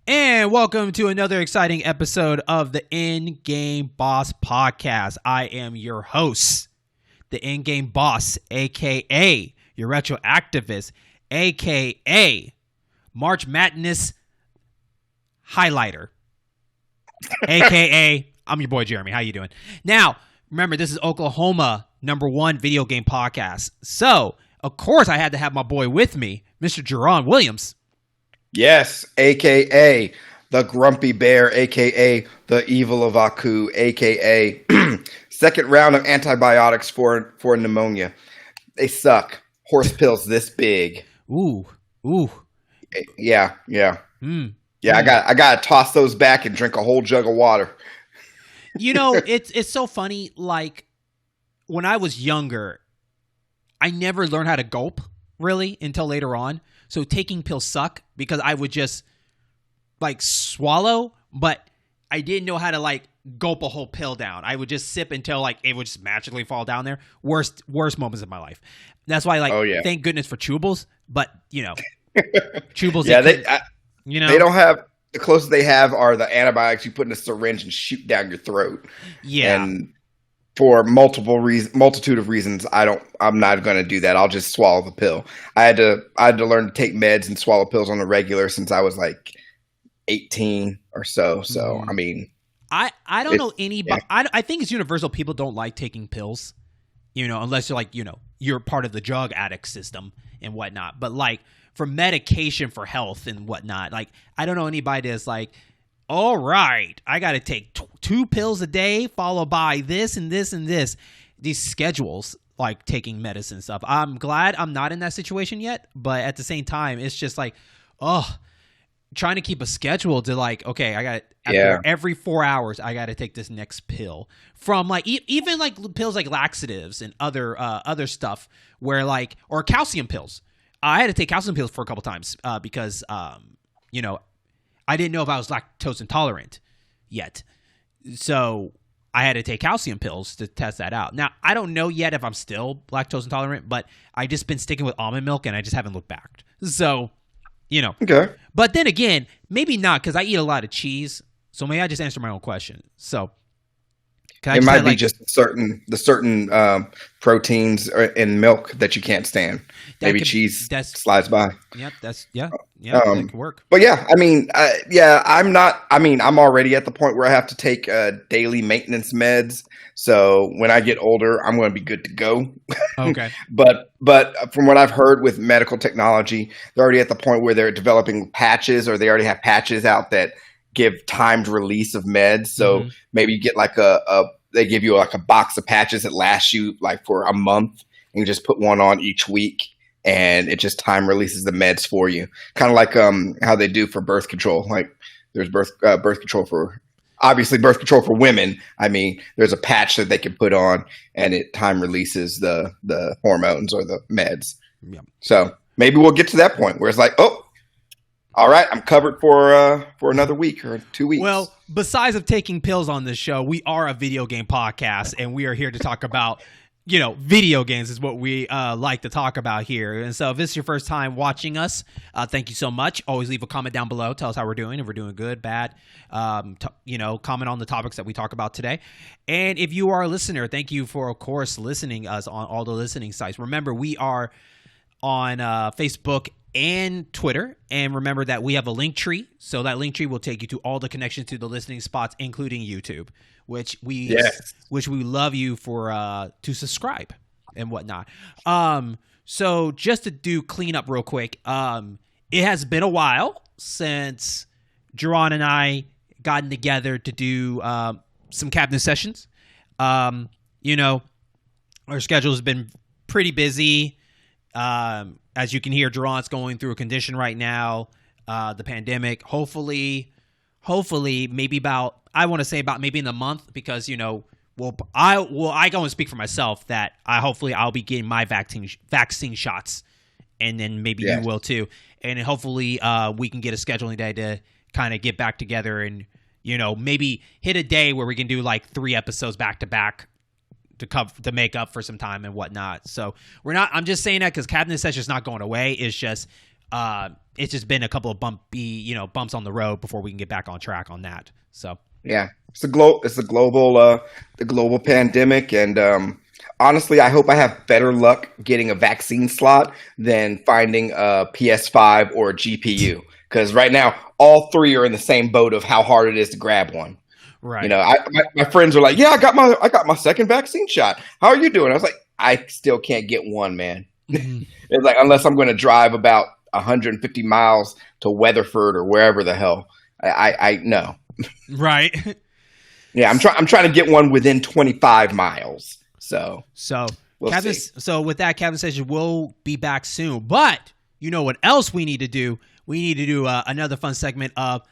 And welcome to another exciting episode of the In-Game Boss Podcast. I am your host, the In-Game Boss, a.k.a. your retro activist, a.k.a. March Madness highlighter, a.k.a. I'm your boy Jeremy. How you doing? Now, remember, this is Oklahoma #1 video game podcast. So, of course, I had to have my boy with me, Mr. Jaron Williams. Yes, a.k.a. the Grumpy Bear, a.k.a. the Evil of Aku, a.k.a. second round of antibiotics for pneumonia. They suck. Horse pills this big. Ooh. Yeah. Yeah, I got to toss those back and drink a whole jug of water. You know, it's so funny. Like, when I was younger, I never learned how to gulp, really, until later on. So taking pills suck because I would just like swallow, but I didn't know how to like gulp a whole pill down. I would just sip until like it would just magically fall down there. Worst moments of my life. That's why, like, thank goodness for chewables. But you know, chewables. Yeah, they don't have, the closest they have are the antibiotics you put in a syringe and shoot down your throat. Yeah. And for multitude of reasons, I'm not going to do that. I'll just swallow the pill. I had to learn to take meds and swallow pills on the regular since I was like 18 or so. So, I mean, I don't know anybody. Yeah. I think it's universal. People don't like taking pills, you know, unless you're like, you know, you're part of the drug addict system and whatnot. But like for medication for health and whatnot, like I don't know anybody that's like, all right, I got to take 2 pills a day followed by this and this and this. These schedules, like taking medicine stuff. I'm glad I'm not in that situation yet. But at the same time, it's just like, trying to keep a schedule to like, okay, I got every 4 hours, I got to take this next pill from like, even like pills like laxatives and other stuff where like, or calcium pills. I had to take calcium pills for a couple times because, you know, I didn't know if I was lactose intolerant yet. So I had to take calcium pills to test that out. Now, I don't know yet if I'm still lactose intolerant, but I just been sticking with almond milk and I just haven't looked back. So, you know. Okay. But then again, maybe not because I eat a lot of cheese. So maybe I just answer my own question. So it might be just the certain proteins in milk that you can't stand. Maybe cheese slides by. Yep, that can work. But yeah, I mean, I'm already at the point where I have to take daily maintenance meds. So when I get older, I'm going to be good to go. Okay. But from what I've heard with medical technology, they're already at the point where they're developing patches, or they already have patches out that give timed release of meds. So maybe you get like they give you like a box of patches that last you like for a month, and you just put one on each week, and it just time releases the meds for you. Kind of like how they do for birth control. Like there's birth control for women. I mean, there's a patch that they can put on, and it time releases the hormones or the meds. Yeah. So maybe we'll get to that point where it's like, oh, all right, I'm covered for another week or 2 weeks. Well, besides of taking pills on this show, we are a video game podcast, and we are here to talk about, you know, video games is what we like to talk about here. And so if this is your first time watching us, thank you so much. Always leave a comment down below. Tell us how we're doing, if we're doing good, bad. You know, comment on the topics that we talk about today. And if you are a listener, thank you for, of course, listening us on all the listening sites. Remember, we are on Facebook and Twitter, and remember that we have a link tree, so that link tree will take you to all the connections to the listening spots, including YouTube, which we love you for to subscribe and whatnot. So just to do cleanup real quick, it has been a while since Jaron and I gotten together to do some cabinet sessions. You know, our schedule has been pretty busy. As you can hear, Jaron's going through a condition right now, the pandemic. Hopefully, maybe maybe in a month, because, you know, I go and speak for myself that hopefully I'll be getting my vaccine shots, and then maybe you will too. And hopefully we can get a scheduling day to kind of get back together and, you know, maybe hit a day where we can do like 3 episodes back to back to make up for some time and whatnot. So I'm just saying that because cabinet session is not going away. It's just It's just been a couple of bumps on the road before we can get back on track on that. So yeah, it's the global pandemic, and honestly, I hope I have better luck getting a vaccine slot than finding a PS5 or a GPU. Because right now, all three are in the same boat of how hard it is to grab one. right, You know, my friends are like, "Yeah, I got my second vaccine shot. How are you doing?" I was like, "I still can't get one, man." Mm-hmm. It's like unless I'm going to drive about 150 miles to Weatherford or wherever the hell. I know. Right. Yeah, I'm trying to get one within 25 miles. So we'll Kevin. see. So with that, Kevin says we'll be back soon. But you know what else we need to do? We need to do another fun segment of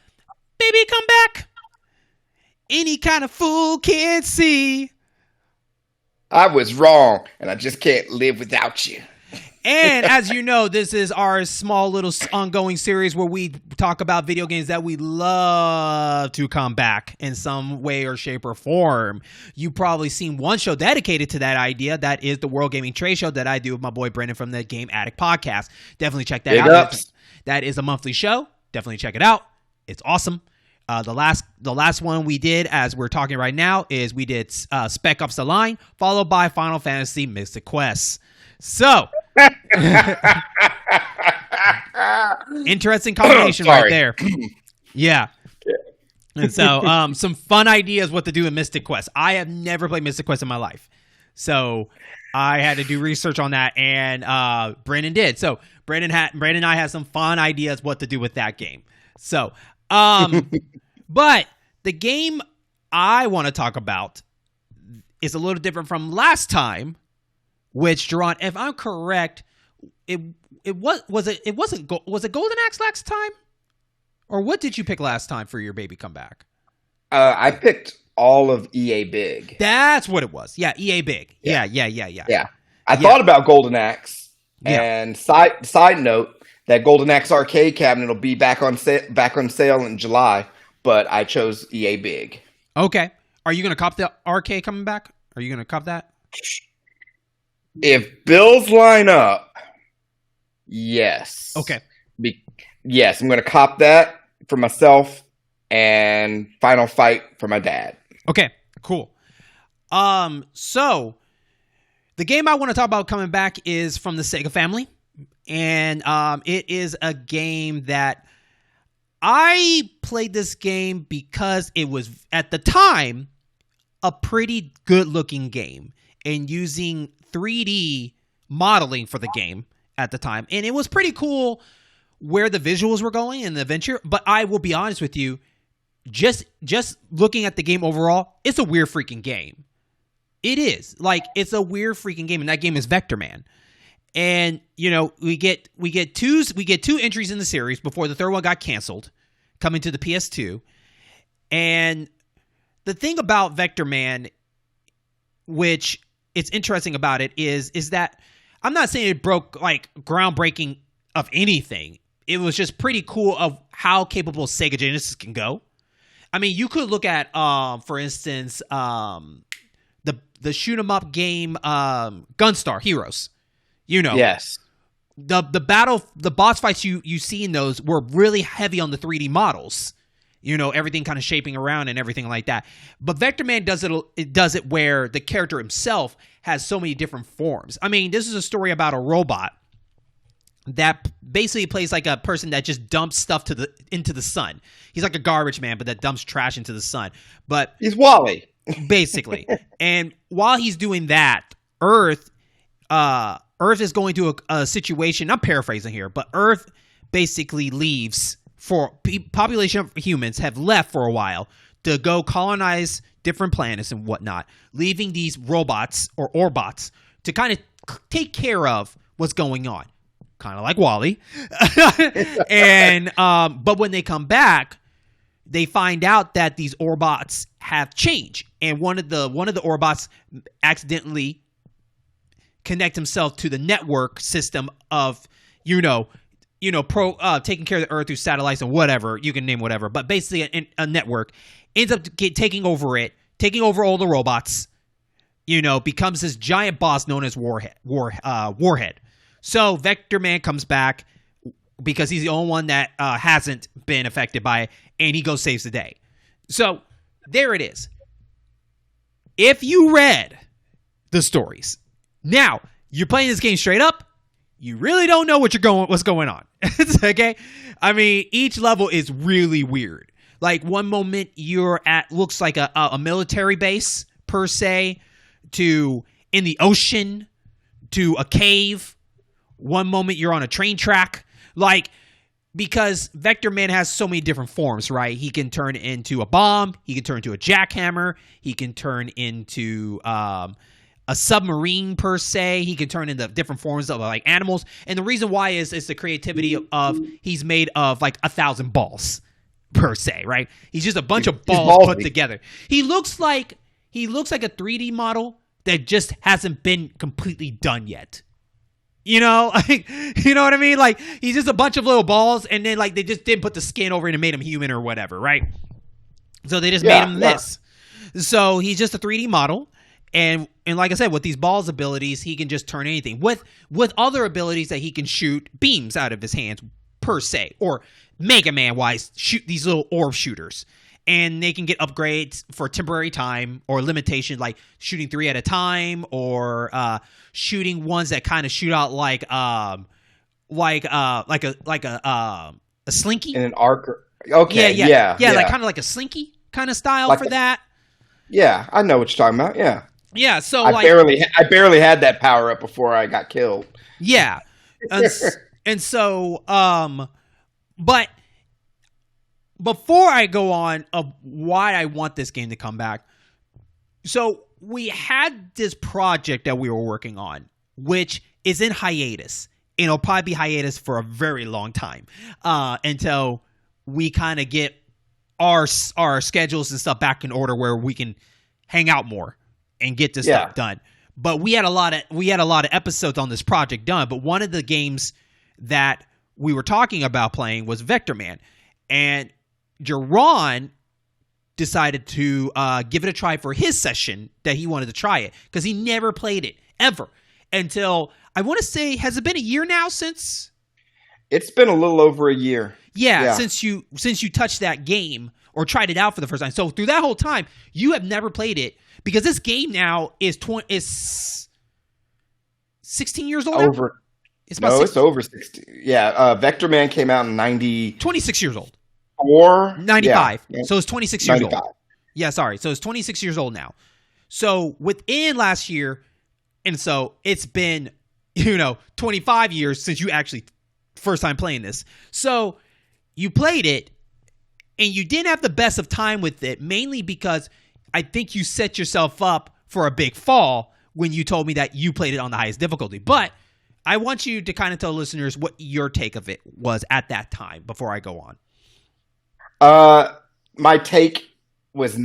"Baby Come Back." Any kind of fool can't see. I was wrong, and I just can't live without you. And as you know, this is our small little ongoing series where we talk about video games that we love to come back in some way or shape or form. You've probably seen one show dedicated to that idea. That is the World Gaming Trade Show that I do with my boy Brendan from the Game Addict podcast. Definitely check that Big out. ups. That is a monthly show. Definitely check it out. It's awesome. The last one we did, as we're talking right now, is we did Spec Ops: The Line, followed by Final Fantasy Mystic Quest. So, interesting combination right there. Yeah. And so, some fun ideas what to do in Mystic Quest. I have never played Mystic Quest in my life, so I had to do research on that, and Brandon did. So Brandon and I had some fun ideas what to do with that game. So, but the game I want to talk about is a little different from last time. Which, Jaron, if I'm correct, was it Golden Axe last time, or what did you pick last time for your baby comeback? I picked all of EA Big. That's what it was. Yeah, EA Big. Yeah. I thought about Golden Axe, and side note that Golden Axe arcade cabinet will be back on sale in July, but I chose EA Big. Okay, are you gonna cop the arcade coming back? Are you gonna cop that? If bills line up, yes. Okay. Yes, I'm going to cop that for myself and Final Fight for my dad. Okay, cool. So the game I want to talk about coming back is from the Sega family, and it is a game that I played this game because it was at the time a pretty good looking game and using 3D modeling for the game at the time. And it was pretty cool where the visuals were going and the adventure. But I will be honest with you, just looking at the game overall, it's a weird freaking game. It is. Like, it's a weird freaking game. And that game is Vector Man. And, you know, we get two entries in the series before the third one got canceled, coming to the PS2. And the thing about Vector Man, which it's interesting about it is that I'm not saying it broke like groundbreaking of anything. It was just pretty cool of how capable Sega Genesis can go. I mean, you could look at, for instance, the shoot 'em up game, Gunstar Heroes. You know, yes, the boss fights you see in those were really heavy on the 3D models. You know, everything kind of shaping around and everything like that. But Vector Man does it where the character himself has so many different forms. I mean, this is a story about a robot that basically plays like a person that just dumps stuff into the sun. He's like a garbage man, but that dumps trash into the sun. But he's Wally, basically. And while he's doing that, Earth is going to a situation. I'm paraphrasing here, but Earth basically leaves. For population of humans have left for a while to go colonize different planets and whatnot, leaving these robots or Orbots to kind of take care of what's going on, kind of like Wall-E. And but when they come back, they find out that these Orbots have changed, and one of the Orbots accidentally connect himself to the network system of taking care of the Earth through satellites and whatever, you can name whatever, but basically a network ends up taking over all the robots, becomes this giant boss known as Warhead. So Vector Man comes back because he's the only one that hasn't been affected by it, and he goes saves the day. So there it is. If you read the stories, now you're playing this game straight up, you really don't know what's going on. Okay? I mean, each level is really weird. Like one moment you're at looks like a military base per se, to in the ocean, to a cave. One moment you're on a train track. Like, because Vector Man has so many different forms, right? He can turn into a bomb. He can turn into a jackhammer. He can turn into a submarine per se. He can turn into different forms of like animals. And the reason why is the creativity of he's made of like 1,000 balls per se, right? He's just a bunch of balls put together. He looks like a 3D model that just hasn't been completely done yet. You know, like, you know what I mean? Like, he's just a bunch of little balls, and then like they just didn't put the skin over it and made him human or whatever, right? So they just made him this. So he's just a 3D model, and like I said, with these balls abilities, he can just turn anything. With other abilities that he can shoot beams out of his hands per se, or Mega Man wise, shoot these little orb shooters. And they can get upgrades for temporary time or limitation, like shooting 3 at a time, or shooting ones that kind of shoot out like a slinky in an arc. Okay, yeah, like kind of like a slinky kind of style like for that. Yeah, I know what you're talking about. Yeah. So I barely had that power up before I got killed. Yeah, and so but. Before I go on of why I want this game to come back, so we had this project that we were working on, which is in hiatus. And it'll probably be hiatus for a very long time until we kind of get our schedules and stuff back in order where we can hang out more and get this stuff done. But we had a lot of episodes on this project done. But one of the games that we were talking about playing was Vector Man, and Jaron decided to give it a try for his session that he wanted to try it because he never played it ever until I want to say, has it been a year now since? It's been a little over a year. Yeah. since you touched that game or tried it out for the first time. So through that whole time, you have never played it because this game now is 16 years old. Over. It's over 60. Yeah, Vector Man came out in 26 years old. 95. Yeah. So it's 26 years old. Yeah, sorry. So it's 26 years old now. So within last year, and so it's been, 25 years since you actually first time playing this. So you played it and you didn't have the best of time with it, mainly because I think you set yourself up for a big fall when you told me that you played it on the highest difficulty. But I want you to kind of tell listeners what your take of it was at that time before I go on. My take was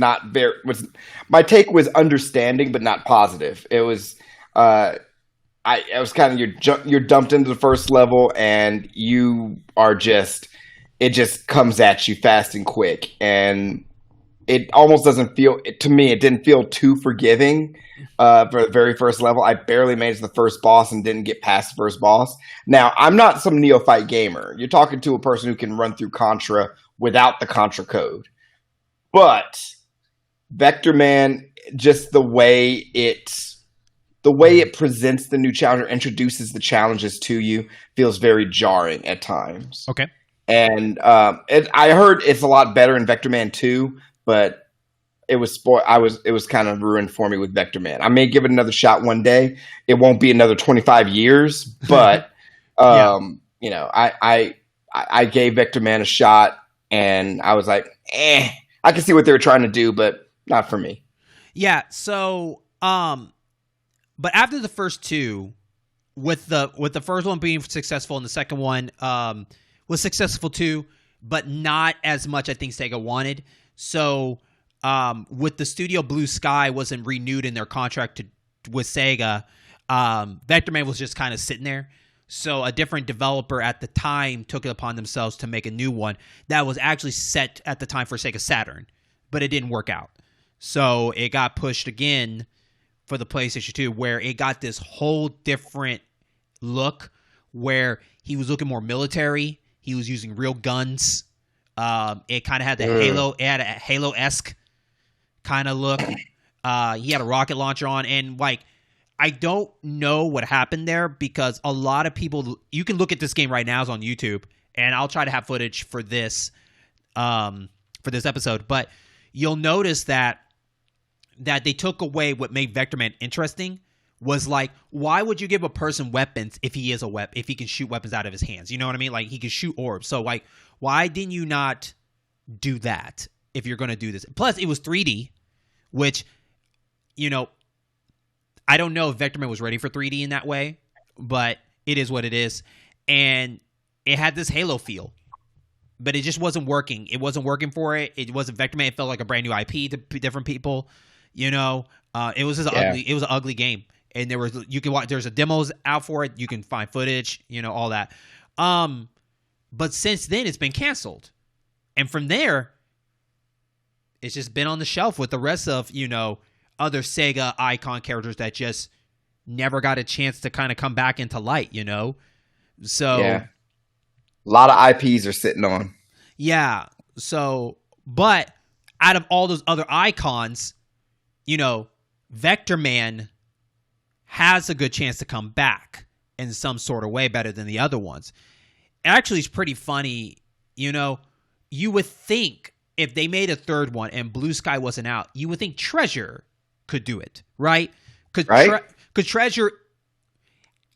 understanding, but not positive. It was, it was kind of you're dumped into the first level and you are it just comes at you fast and quick. And it almost doesn't feel, to me, it didn't feel too forgiving, for the very first level. I barely made it to the first boss and didn't get past the first boss. Now, I'm not some neophyte gamer. You're talking to a person who can run through Contra without the Contra code. But Vector Man, just the way it presents the new challenge or introduces the challenges to you feels very jarring at times. Okay. And I heard it's a lot better in Vector Man 2, but it was kind of ruined for me with Vector Man. I may give it another shot one day. It won't be another 25 years, but I gave Vector Man a shot. And I was like, I can see what they were trying to do, but not for me. Yeah. So, but after the first two, with the first one being successful and the second one was successful too, but not as much I think Sega wanted. So, with the studio Blue Sky wasn't renewed in their contract with Sega, Vector Man was just kind of sitting there. So a different developer at the time took it upon themselves to make a new one that was actually set at the time for Sega Saturn, but it didn't work out. So it got pushed again for the PlayStation 2, where it got this whole different look where he was looking more military. He was using real guns. It kind of had the Halo. It had a Halo-esque kind of look. He had a rocket launcher on, and like, I don't know what happened there because a lot of people. You can look at this game right now. It's on YouTube, and I'll try to have footage for this episode. But you'll notice that they took away what made Vector Man interesting. Was like, why would you give a person weapons if he is a weapon, if he can shoot weapons out of his hands? You know what I mean? Like, he can shoot orbs. So, like, why didn't you not do that if you're going to do this? Plus, it was 3D, which, you know, I don't know if Vector Man was ready for 3D in that way, but it is what it is. And it had this Halo feel, but it just wasn't working. It wasn't working for it. It wasn't Vector Man. It felt like a brand new IP to different people. You know, it was just ugly. It was an ugly game. And you can watch. There's a demos out for it. You can find footage. You know, all that. But since then, it's been canceled, and from there, it's just been on the shelf with the rest of, you know, other Sega icon characters that just never got a chance to kind of come back into light. You know, so a lot of IPs are sitting on. Yeah. So, but out of all those other icons, you know, Vector Man has a good chance to come back in some sort of way better than the other ones. Actually, it's pretty funny. You know, you would think if they made a third one and Blue Sky wasn't out, you would think Treasure could do it, right? Because Treasure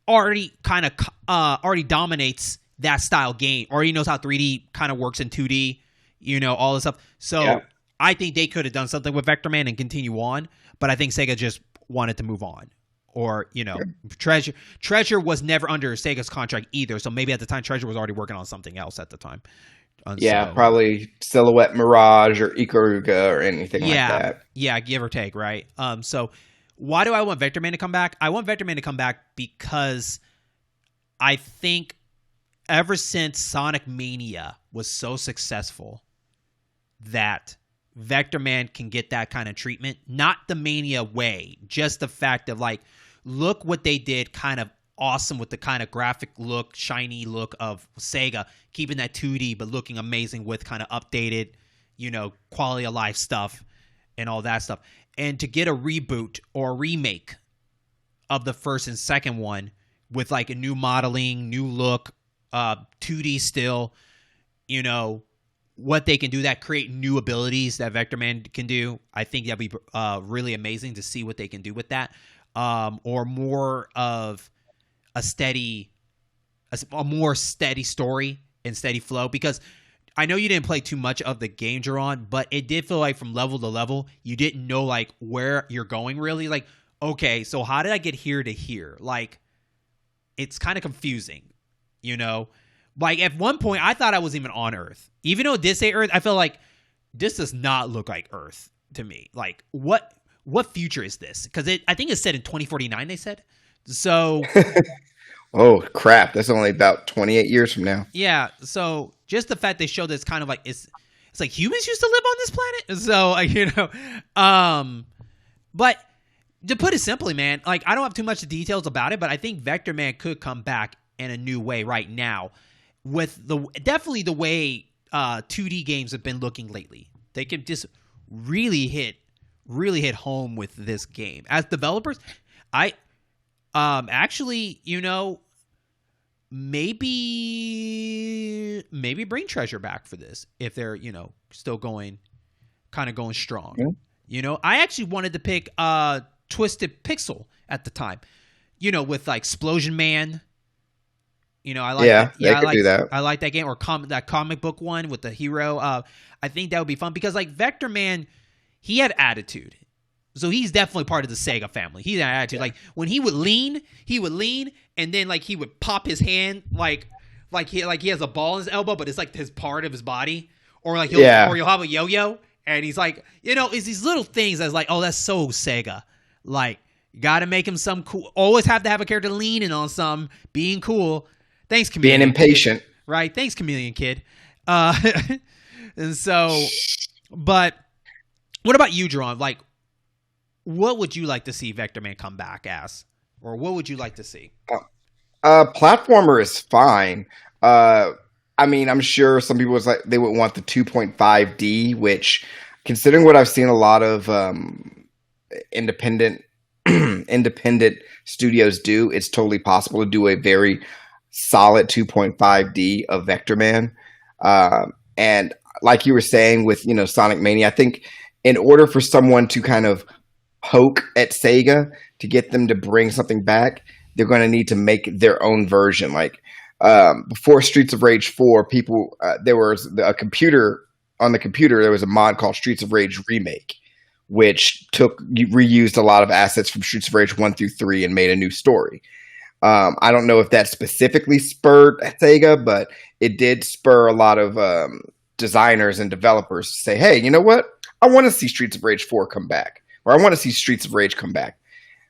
already kind of already dominates that style game, already knows how 3D kind of works in 2D, you know, all this stuff. So I think they could have done something with Vector Man and continue on, but I think Sega just wanted to move on. Or, you know, Treasure was never under Sega's contract either. So maybe at the time, Treasure was already working on something else at the time. Probably Silhouette Mirage or Ikaruga or anything like that. Yeah, give or take, right? So why do I want Vector Man to come back? I want Vector Man to come back because I think ever since Sonic Mania was so successful that Vector Man can get that kind of treatment. Not the Mania way, just the fact of like, look what they did, kind of awesome with the kind of graphic look, shiny look of Sega, keeping that 2D but looking amazing with kind of updated, you know, quality of life stuff and all that stuff. And to get a reboot or a remake of the first and second one with like a new modeling, new look, 2D still, you know, what they can do, that create new abilities that Vector Man can do. I think that'd be really amazing to see what they can do with that. Or more of a more steady story and steady flow, because I know you didn't play too much of the game, Jaron, but it did feel like from level to level, you didn't know like where you're going really. Like, okay, so how did I get here to here? Like, it's kind of confusing, you know? Like, at one point, I thought I was even on Earth. Even though it did say Earth, I felt like this does not look like Earth to me. Like, what future is this? Because I think it's set in 2049, they said. So... Oh, crap. That's only about 28 years from now. Yeah, so just the fact they showed this kind of like... It's like humans used to live on this planet? So, like, you know... But to put it simply, man, like, I don't have too much details about it, but I think Vector Man could come back in a new way right now. With definitely the way 2D games have been looking lately. They can just really hit home with this game. As developers, I actually, you know, maybe bring Treasure back for this if they're, you know, still going strong. Yeah. You know, I actually wanted to pick Twisted Pixel at the time. You know, with like Explosion Man. You know, I like do that. I like that game, or that comic book one with the hero. I think that would be fun because, like, Vector Man, he had attitude, so he's definitely part of the Sega family. He had attitude. Yeah. Like when he would lean, and then like he would pop his hand, like he has a ball in his elbow, but it's like his part of his body, or like you'll have a yo-yo, and he's like, you know, it's these little things that's like, oh, that's so Sega, like. Got to make him some cool. Always have to have a character leaning on some, being cool. Thanks, Chameleon. Being impatient. Kid. Right. Thanks, Chameleon Kid. And so, but what about you, Jaron? Like, what would you like to see Vector Man come back as? Or what would you like to see? Platformer is fine. I mean, I'm sure some people was like they would want the 2.5D, which, considering what I've seen a lot of independent independent studios do, it's totally possible to do a very solid 2.5D of Vector Man. And like you were saying with Sonic Mania, I think in order for someone to kind of poke at Sega to get them to bring something back, they're going to need to make their own version. Like before Streets of Rage 4, people there was a computer on the computer. There was a mod called Streets of Rage Remake, which reused a lot of assets from Streets of Rage 1 through 3 and made a new story. I don't know if that specifically spurred Sega, but it did spur a lot of designers and developers to say, hey, you know what? I want to see Streets of Rage 4 come back, or I want to see Streets of Rage come back.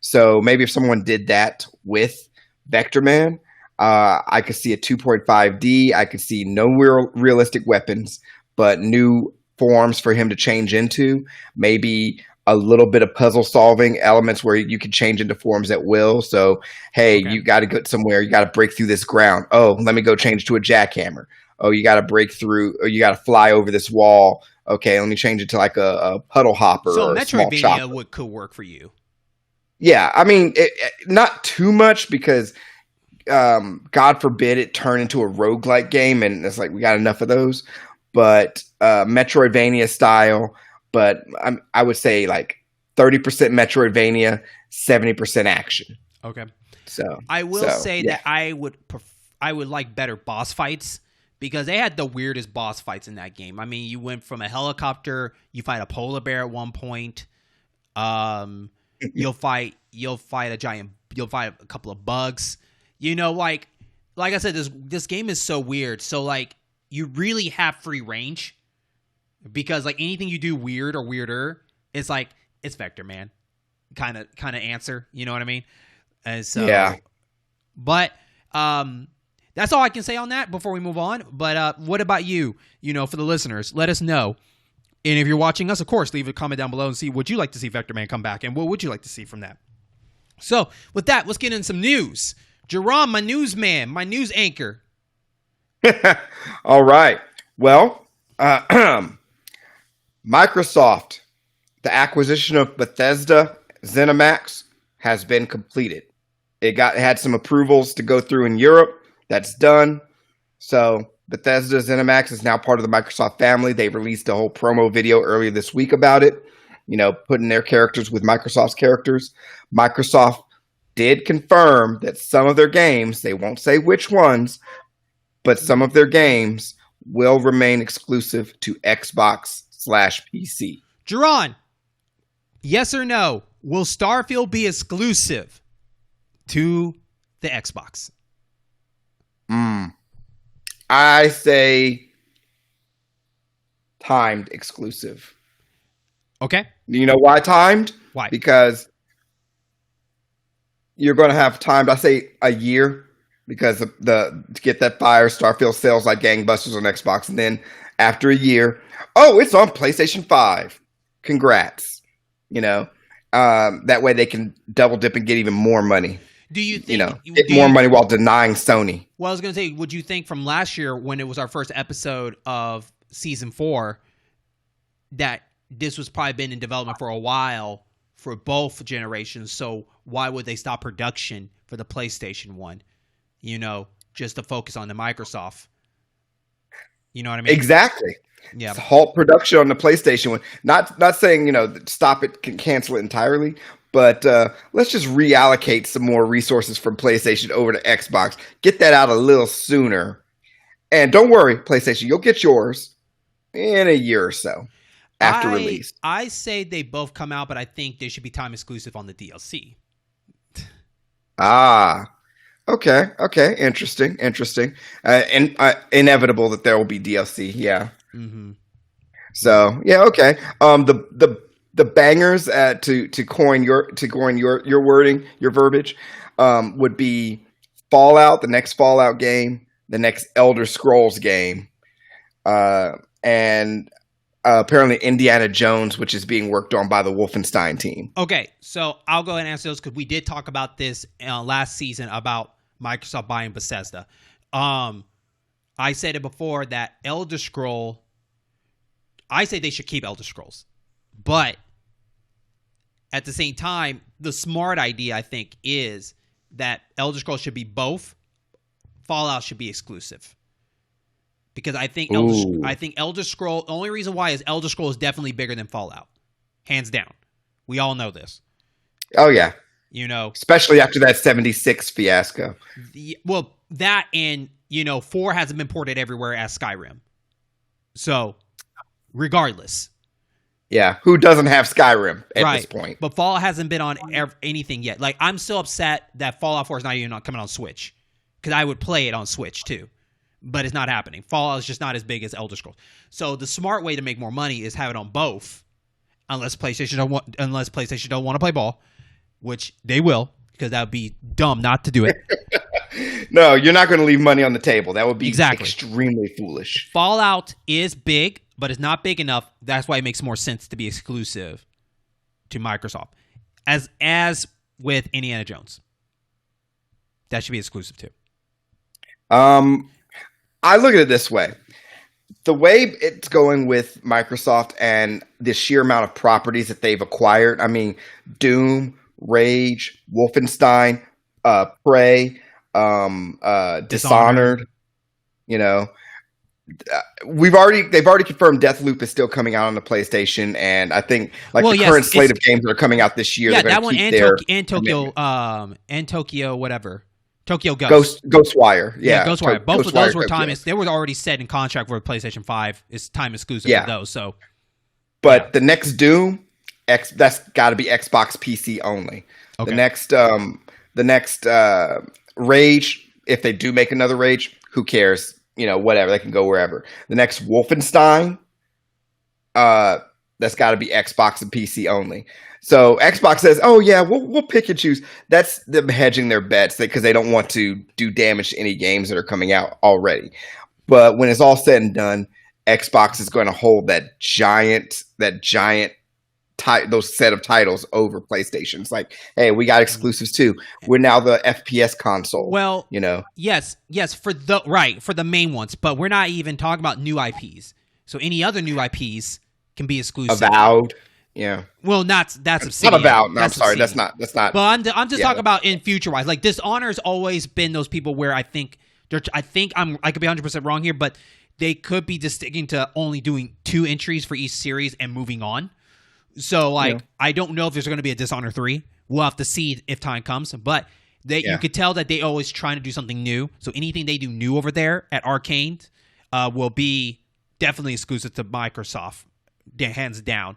So maybe if someone did that with Vector Man, I could see a 2.5D. I could see no realistic weapons, but new forms for him to change into. Maybe a little bit of puzzle solving elements where you can change into forms at will. So, hey, you got to go somewhere. You got to break through this ground. Oh, let me go change to a jackhammer. Oh, you got to break through, or you got to fly over this wall. Okay, let me change it to like a puddle hopper. So or Metroidvania could work for you. Yeah, I mean, not too much because, God forbid, it turn into a roguelike game, and it's like we got enough of those. But Metroidvania style, but I would say like 30% Metroidvania, 70% action. Okay. So I will say that I would like better boss fights, because they had the weirdest boss fights in that game. I mean, you went from a helicopter, you fight a polar bear at one point. You'll fight a couple of bugs. Like I said, this game is so weird. So like you really have free range, because like anything you do weird or weirder, it's like it's Vector Man kind of answer. You know what I mean? And so yeah. But that's all I can say on that before we move on. But what about you? For the listeners, let us know. And if you're watching us, of course, leave a comment down below and see would you like to see Vector Man come back, and what would you like to see from that. So with that, let's get in some news. Jaron, my newsman, my news anchor. All right. Well, Microsoft, the acquisition of Bethesda ZeniMax has been completed. It had some approvals to go through in Europe. That's done. So Bethesda ZeniMax is now part of the Microsoft family. They released a whole promo video earlier this week about it, putting their characters with Microsoft's characters. Microsoft did confirm that some of their games, they won't say which ones, but some of their games will remain exclusive to Xbox/PC. Jaron, yes or no? Will Starfield be exclusive to the Xbox? I say timed exclusive. Okay. You know why timed? Why? Because you're going to have timed, I say a year, because to get that fire, Starfield sells like gangbusters on Xbox. And then after a year, it's on PlayStation 5. Congrats. That way they can double dip and get even more money. Do you think get more money while denying Sony? Well, I was going to say, would you think from last year when it was our first episode of season 4 that this was probably been in development for a while for both generations? So why would they stop production for the PlayStation one? Just to focus on the Microsoft. You know what I mean? Exactly. Yeah. Halt production on the PlayStation one. Not saying stop it, can cancel it entirely. But let's just reallocate some more resources from PlayStation over to Xbox. Get that out a little sooner. And don't worry, PlayStation, you'll get yours in a year or so after release. I say they both come out, but I think they should be time exclusive on the DLC. Okay. Interesting. And inevitable that there will be DLC. Yeah. Mm-hmm. So yeah. Okay. The bangers to coin your wording, your verbiage, would be Fallout, the next Fallout game, the next Elder Scrolls game, and apparently Indiana Jones, which is being worked on by the Wolfenstein team. Okay, so I'll go ahead and answer those because we did talk about this last season about Microsoft buying Bethesda. I said it before that Elder Scroll, I say they should keep Elder Scrolls. But at the same time, the smart idea, I think, is that Elder Scrolls should be both. Fallout should be exclusive. Because I think Elder Scroll, the only reason why is Elder Scroll is definitely bigger than Fallout. Hands down. We all know this. Oh, yeah. You know, especially after that 76 fiasco. That and, 4 hasn't been ported everywhere as Skyrim. So, regardless. Yeah, who doesn't have Skyrim at this point? But Fallout hasn't been on anything yet. Like, I'm still upset that Fallout 4 is not even coming on Switch. Because I would play it on Switch, too. But it's not happening. Fallout is just not as big as Elder Scrolls. So, the smart way to make more money is have it on both. Unless PlayStation don't want to play ball. Which they will, because that would be dumb not to do it. No, you're not going to leave money on the table. That would be extremely foolish. Fallout is big, but it's not big enough. That's why it makes more sense to be exclusive to Microsoft. As with Indiana Jones. That should be exclusive too. I look at it this way. The way it's going with Microsoft and the sheer amount of properties that they've acquired, I mean, Doom, Rage, Wolfenstein, Prey, Dishonored. They've already confirmed Deathloop is still coming out on the PlayStation, and I think current slate of games that are coming out this year. Yeah, that one and Tokyo, whatever. Tokyo Ghost. Ghostwire. Yeah, Ghostwire. Both of those were they were already set in contract for PlayStation 5. It's time exclusive for those. So, but the next Doom, that's got to be Xbox PC only. Okay. The next Rage, if they do make another Rage, who cares? Whatever, they can go wherever. The next Wolfenstein, that's got to be Xbox and PC only. So Xbox says, "Oh yeah, we'll pick and choose." That's them hedging their bets because they don't want to do damage to any games that are coming out already. But when it's all said and done, Xbox is going to hold that giant those set of titles over PlayStation. It's like, hey, we got exclusives too. We're now the FPS console. Well, yes, for the main ones, but we're not even talking about new IPs. So any other new IPs can be exclusive. Avowed. Yeah. Well, that's Obsidian. Not Avowed. No, I'm sorry. That's not. But I'm just talking about in future wise. Like Dishonored's always been those people where I think I could be 100% wrong here, but they could be just sticking to only doing 2 entries for each series and moving on. So I don't know if there's going to be a Dishonored 3. We'll have to see if time comes, but you could tell that they always trying to do something new. So anything they do new over there at Arcane will be definitely exclusive to Microsoft, hands down.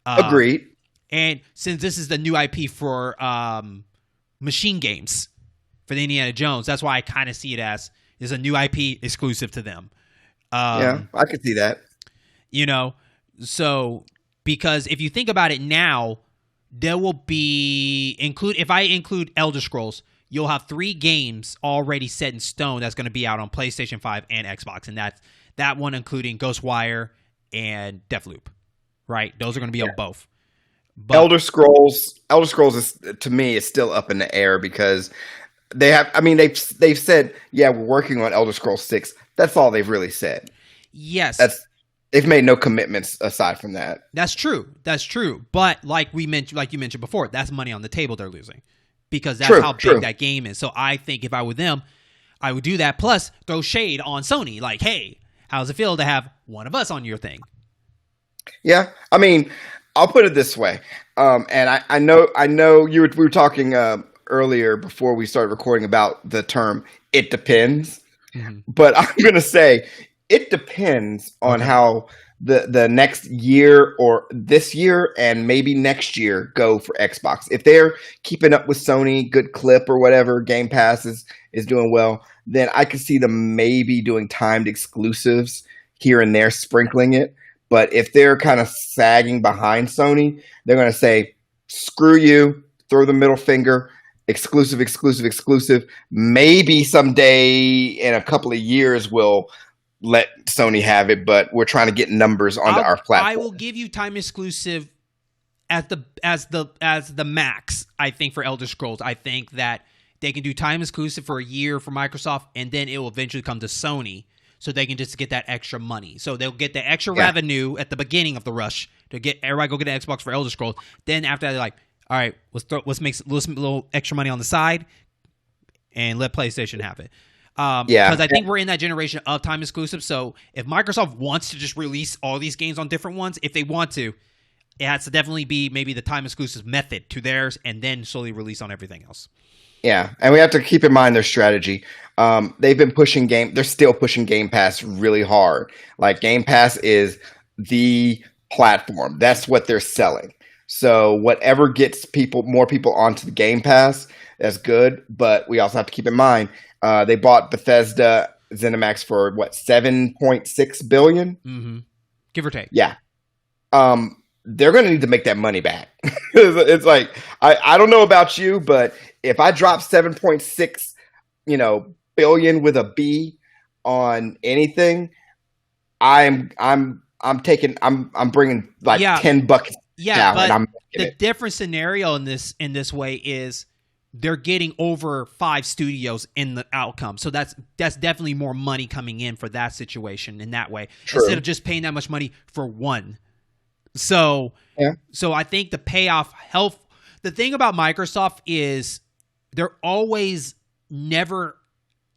Agreed. And since this is the new IP for Machine Games for the Indiana Jones, that's why I kind of see it as is a new IP exclusive to them. Yeah, I could see that. So because if you think about it now, there will be if I include Elder Scrolls, you'll have 3 games already set in stone that's going to be out on PlayStation 5 and Xbox, and that's that one including Ghostwire and Deathloop. Right, those are going to be on both. But Elder Scrolls is, to me, is still up in the air because they have. I mean, they've said, yeah, we're working on Elder Scrolls 6. That's all they've really said. Yes, they've made no commitments aside from that. That's true. But like you mentioned before, that's money on the table they're losing because that's how big that game is. So I think if I were them, I would do that. Plus, throw shade on Sony. Like, hey, how does it feel to have one of us on your thing? Yeah, I mean, I'll put it this way, and I know we were talking earlier before we started recording about the term "it depends," but I'm going to say it depends on how the next year or this year and maybe next year go for Xbox. If they're keeping up with Sony, good clip or whatever, Game Pass is doing well, then I could see them maybe doing timed exclusives here and there, sprinkling it. But if they're kind of sagging behind Sony, they're going to say, screw you, throw the middle finger, exclusive. Maybe someday in a couple of years we'll let Sony have it, but we're trying to get numbers onto our platform. I will give you time exclusive as the max, I think, for Elder Scrolls. I think that they can do time exclusive for a year for Microsoft, and then it will eventually come to Sony. so they can just get that extra money. So they'll get the extra revenue at the beginning of the rush to get everybody go get an Xbox for Elder Scrolls. Then after that, they're like, all right, let's make a little extra money on the side and let PlayStation have it. Because I think we're in that generation of time exclusive. So if Microsoft wants to just release all these games on different ones, if they want to, it has to definitely be maybe the time exclusive method to theirs and then slowly release on everything else. Yeah, and we have to keep in mind their strategy. They've been pushing they're still pushing Game Pass really hard. Like Game Pass is the platform. That's what they're selling. So whatever gets more people onto the Game Pass, that's good. But we also have to keep in mind they bought Bethesda ZeniMax for what, $7.6 billion? Mm-hmm. Give or take. Yeah. They're going to need to make that money back. It's like, I don't know about you, but if I drop 7.6, billion with a B on anything, I'm bringing like 10 buckets. Yeah, but the different scenario in this way is they're getting over 5 studios in the outcome. So that's definitely more money coming in for that situation in that way. True. Instead of just paying that much money for one. So I think the payoff the thing about Microsoft is they're always never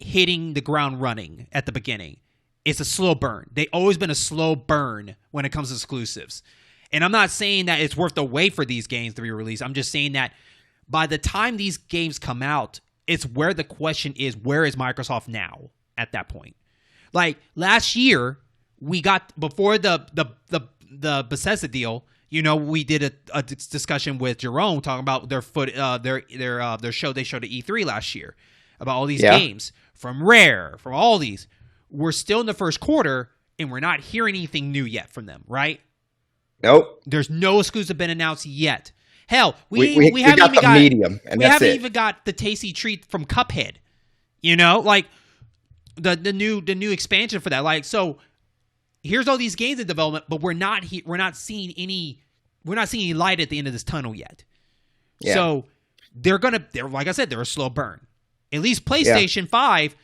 hitting the ground running at the beginning. It's a slow burn. They've always been a slow burn when it comes to exclusives. And I'm not saying that it's worth the wait for these games to be released. I'm just saying that by the time these games come out, it's where the question is, where is Microsoft now at that point? Like last year, we got before the Bethesda deal, we did a discussion with Jaron talking about their show they showed at E3 last year about all these games from Rare, from all these. We're still in the first quarter and we're not hearing anything new yet from them, right? Nope. There's no exclusive been announced yet. Hell, we haven't even got medium, and we that's haven't it. even got the tasty treat from Cuphead. Like the new expansion for that. Like, so here's all these games in development, but we're not seeing any light at the end of this tunnel yet. Yeah. So they're like I said, they're a slow burn. At least PlayStation 5.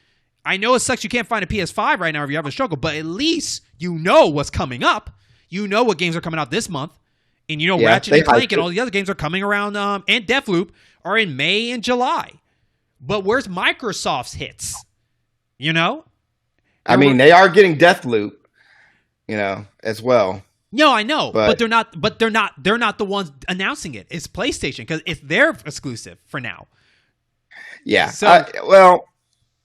I know it sucks you can't find a PS5 right now if you have a struggle, but at least you know what's coming up. You know what games are coming out this month. And Ratchet and Clank and all the other games are coming around, and Deathloop are in May and July. But where's Microsoft's hits? They are getting Deathloop, as well. No, I know, but they're not the ones announcing it. It's PlayStation because it's their exclusive for now. Yeah. So,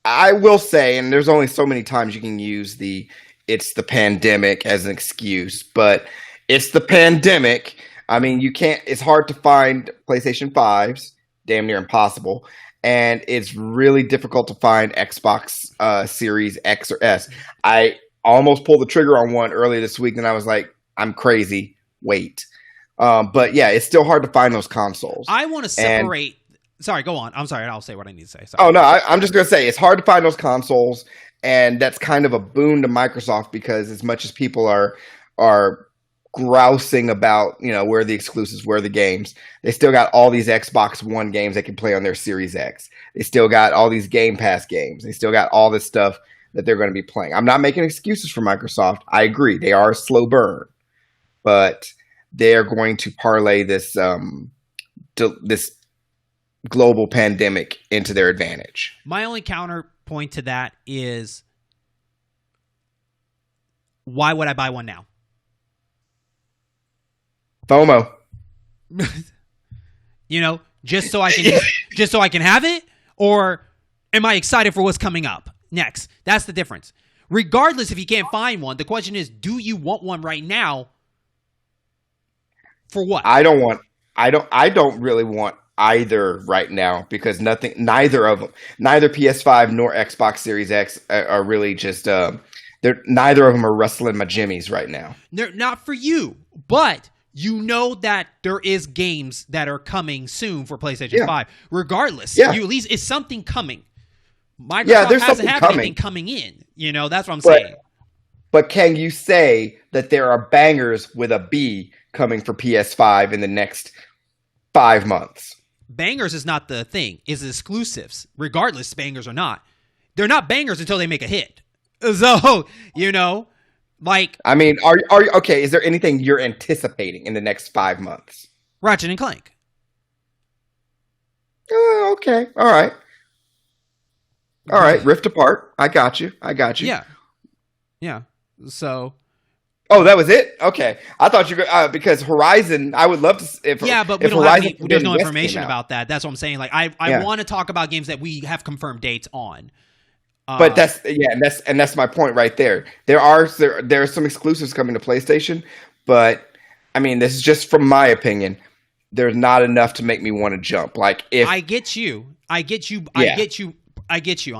I will say, and there's only so many times you can use it's the pandemic as an excuse, but it's the pandemic. You can't, it's hard to find PlayStation 5s, damn near impossible. And it's really difficult to find Xbox Series X or S. I almost pulled the trigger on one earlier this week and I was like, I'm crazy. Wait. But yeah, it's still hard to find those consoles. I want to separate. Sorry, go on. I'm sorry. I'll say what I need to say. Sorry. Oh, no, I'm just going to say it's hard to find those consoles. And that's kind of a boon to Microsoft because as much as people are grousing about, where are the exclusives, where are the games, they still got all these Xbox One games they can play on their Series X. They still got all these Game Pass games. They still got all this stuff that they're going to be playing. I'm not making excuses for Microsoft. I agree. They are a slow burn. But they're going to parlay this this global pandemic into their advantage. My only counterpoint to that is, why would I buy one now? FOMO. Just so I can have it, or am I excited for what's coming up next? That's the difference. Regardless if you can't find one, the question is, do you want one right now? For what? I don't really want either right now because neither of them, neither PS5 nor Xbox Series X are really just neither of them are rustling my jimmies right now. They're not for you, but that there is games that are coming soon for PlayStation 5. Regardless, at least it's something coming. Microsoft hasn't had anything coming in. That's what I'm saying. But can you say that there are bangers with a B coming for PS5 in the next 5 months? Bangers is not the thing. It's exclusives. Regardless, bangers or not. They're not bangers until they make a hit. So, you know, like I mean, are you okay? Is there anything you're anticipating in the next 5 months? Ratchet and Clank. Okay, all right, all right. Rift Apart. I got you. I got you. Yeah. Yeah. So. Oh, that was it. Okay, I thought you were because Horizon. I would love to. If but we if don't have Horizon any, there's no West information came out. about that. That's what I'm saying. Like I want to talk about games that we have confirmed dates on. But that's my point right there. There are some exclusives coming to PlayStation, but I mean, this is just from my opinion. There's not enough to make me want to jump. Like if I get you on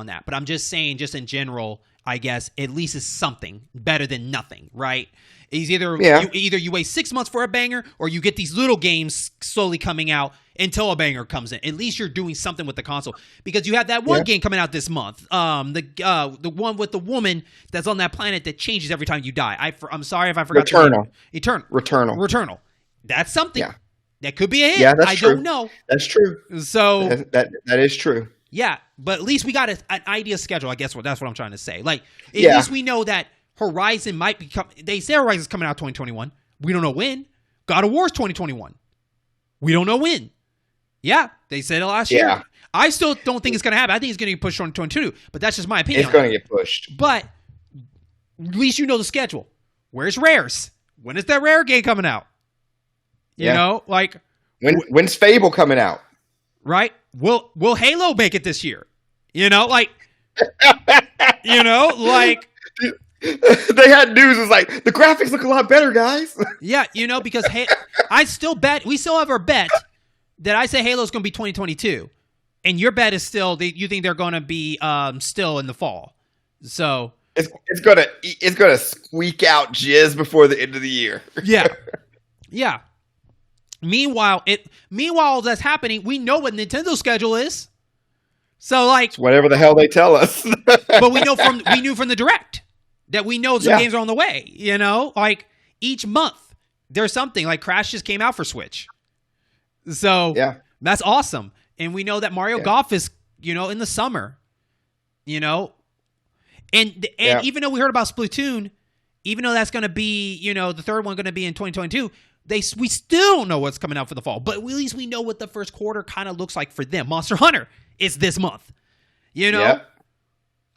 that. But I'm just saying, just in general, I guess at least it's something better than nothing, right? It's either you wait 6 months for a banger, or you get these little games slowly coming out until a banger comes in. At least you're doing something with the console, because you have that one game coming out this month, the one with the woman that's on that planet that changes every time you die. I'm sorry if I forgot. Returnal. That's something. Yeah. That could be a hit. Yeah, that's true. I don't know. That's true. So that is true. Yeah, but at least we got an idea schedule. I guess that's what I'm trying to say. Like at least we know that Horizon might be they say Horizon's coming out 2021. We don't know when. God of War's 2021. We don't know when. Yeah, they said it last year. I still don't think it's going to happen. I think it's going to get pushed on 2022, but that's just my opinion. It's going to get pushed. But at least you know the schedule. Where's Rares? When is that Rare game coming out? You know, like when's Fable coming out? Right? Will Halo make it this year? You know, like like they had news. It's like the graphics look a lot better, guys. Yeah, because we still have our bet that I say Halo's going to be 2022, and your bet is still you think they're going to be still in the fall. So it's gonna squeak out jizz before the end of the year. Yeah. Meanwhile that's happening, we know what Nintendo's schedule is. So like it's whatever the hell they tell us. But we knew from the Direct that we know some games are on the way. Like each month there's something. Like Crash just came out for Switch. So that's awesome. And we know that Mario Golf is, in the summer. And even though we heard about Splatoon, even though that's going to be, the third one going to be in 2022, we still don't know what's coming out for the fall. But at least we know what the first quarter kind of looks like for them. Monster Hunter is this month.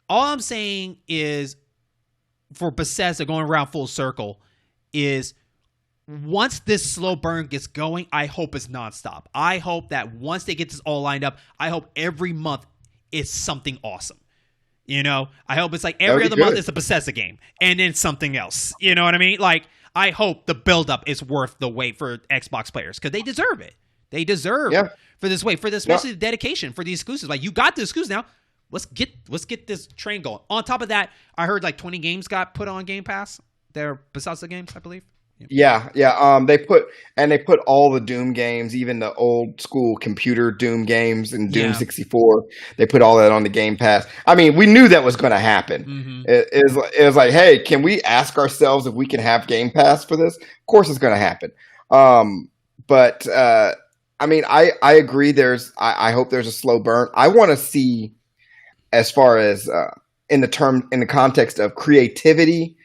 All I'm saying is, for Bethesda, going around full circle, is once this slow burn gets going, I hope it's nonstop. I hope that once they get this all lined up, I hope every month is something awesome. I hope it's like every other month it's a Bethesda game and then something else. You know what I mean? Like, I hope the buildup is worth the wait for Xbox players, because they deserve it. They deserve for this wait, especially the dedication for the exclusives. Like, you got the exclusives now. Let's get this train going. On top of that, I heard like 20 games got put on Game Pass. They're Bethesda games, I believe. They put all the Doom games, even the old school computer Doom games and Doom 64. They put all that on the Game Pass. I mean, we knew that was going to happen. Mm-hmm. It was like, hey, can we ask ourselves if we can have Game Pass for this? Of course, it's going to happen. But I mean, I agree. I hope there's a slow burn. I want to see, as far as in the context of creativity,